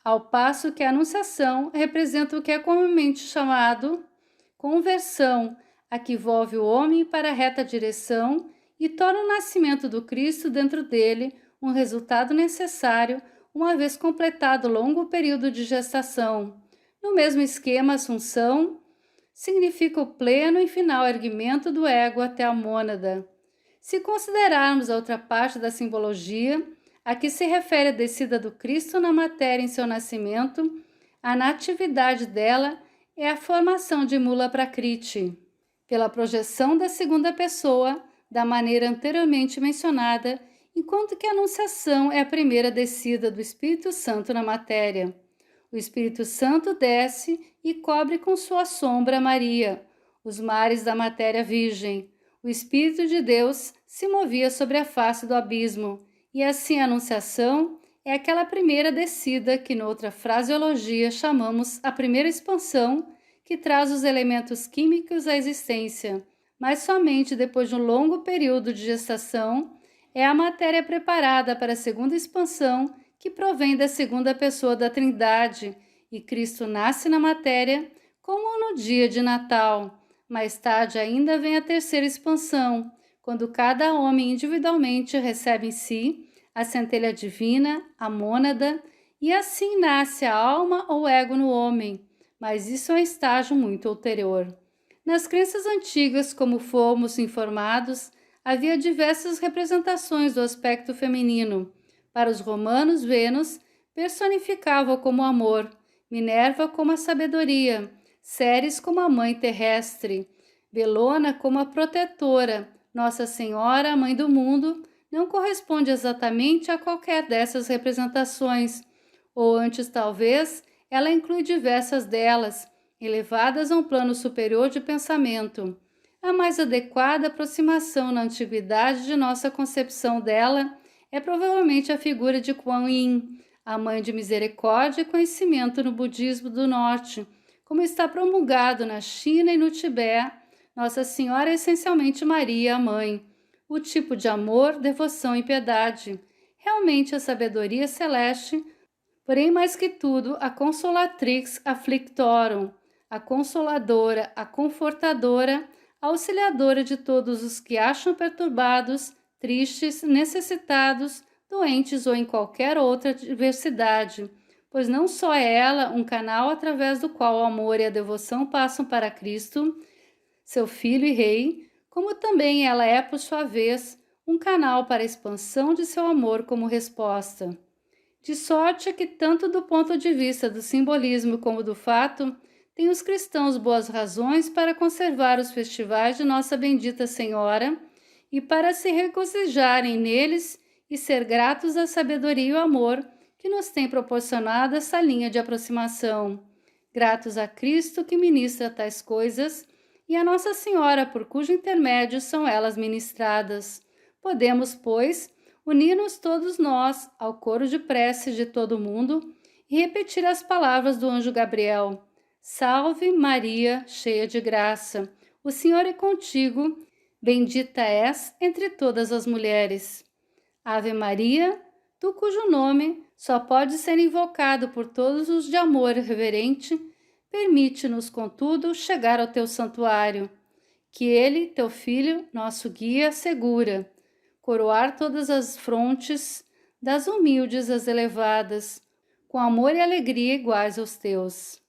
ao passo que a Anunciação representa o que é comumente chamado conversão, a que envolve o homem para a reta direção e torna o nascimento do Cristo dentro dele um resultado necessário uma vez completado o longo período de gestação. No mesmo esquema, a Assunção significa o pleno e final erguimento do ego até a mônada. Se considerarmos a outra parte da simbologia, a que se refere à descida do Cristo na matéria em seu nascimento, a natividade dela é a formação de Mula Prakriti, pela projeção da segunda pessoa, da maneira anteriormente mencionada, enquanto que a Anunciação é a primeira descida do Espírito Santo na matéria. O Espírito Santo desce e cobre com sua sombra Maria, os mares da matéria virgem. O Espírito de Deus se movia sobre a face do abismo, e assim a Anunciação é aquela primeira descida que, noutra fraseologia, chamamos a primeira expansão, que traz os elementos químicos à existência, mas somente depois de um longo período de gestação é a matéria preparada para a segunda expansão, que provém da segunda pessoa da Trindade, e Cristo nasce na matéria como no dia de Natal. Mais tarde ainda vem a terceira expansão, quando cada homem individualmente recebe em si a centelha divina, a mônada, e assim nasce a alma ou ego no homem, mas isso é um estágio muito ulterior. Nas crenças antigas, como fomos informados, havia diversas representações do aspecto feminino. Para os romanos, Vênus personificava como amor, Minerva como a sabedoria, Ceres como a mãe terrestre, Belona como a protetora, Nossa Senhora, a mãe do mundo, não corresponde exatamente a qualquer dessas representações, ou antes talvez ela inclui diversas delas, elevadas a um plano superior de pensamento. A mais adequada aproximação na antiguidade de nossa concepção dela é provavelmente a figura de Kuan Yin, a mãe de misericórdia e conhecimento no budismo do norte, como está promulgado na China e no Tibete. Nossa Senhora é essencialmente Maria, a mãe, o tipo de amor, devoção e piedade, realmente a sabedoria celeste, porém mais que tudo a Consolatrix Afflictorum, a consoladora, a confortadora, a auxiliadora de todos os que acham perturbados, tristes, necessitados, doentes ou em qualquer outra adversidade, pois não só é ela um canal através do qual o amor e a devoção passam para Cristo, seu Filho e Rei, como também ela é, por sua vez, um canal para a expansão de seu amor como resposta. De sorte que, tanto do ponto de vista do simbolismo como do fato, têm os cristãos boas razões para conservar os festivais de Nossa Bendita Senhora e para se regozijarem neles e ser gratos à sabedoria e ao amor que nos tem proporcionado essa linha de aproximação. Gratos a Cristo que ministra tais coisas e a Nossa Senhora por cujo intermédio são elas ministradas. Podemos, pois, unir-nos todos nós ao coro de preces de todo o mundo e repetir as palavras do anjo Gabriel. Salve Maria, cheia de graça, o Senhor é contigo, bendita és entre todas as mulheres. Ave Maria, tu cujo nome só pode ser invocado por todos os de amor reverente, permite-nos, contudo, chegar ao teu santuário, que ele, teu Filho, nosso guia, segura, coroar todas as frontes, das humildes às elevadas, com amor e alegria iguais aos teus.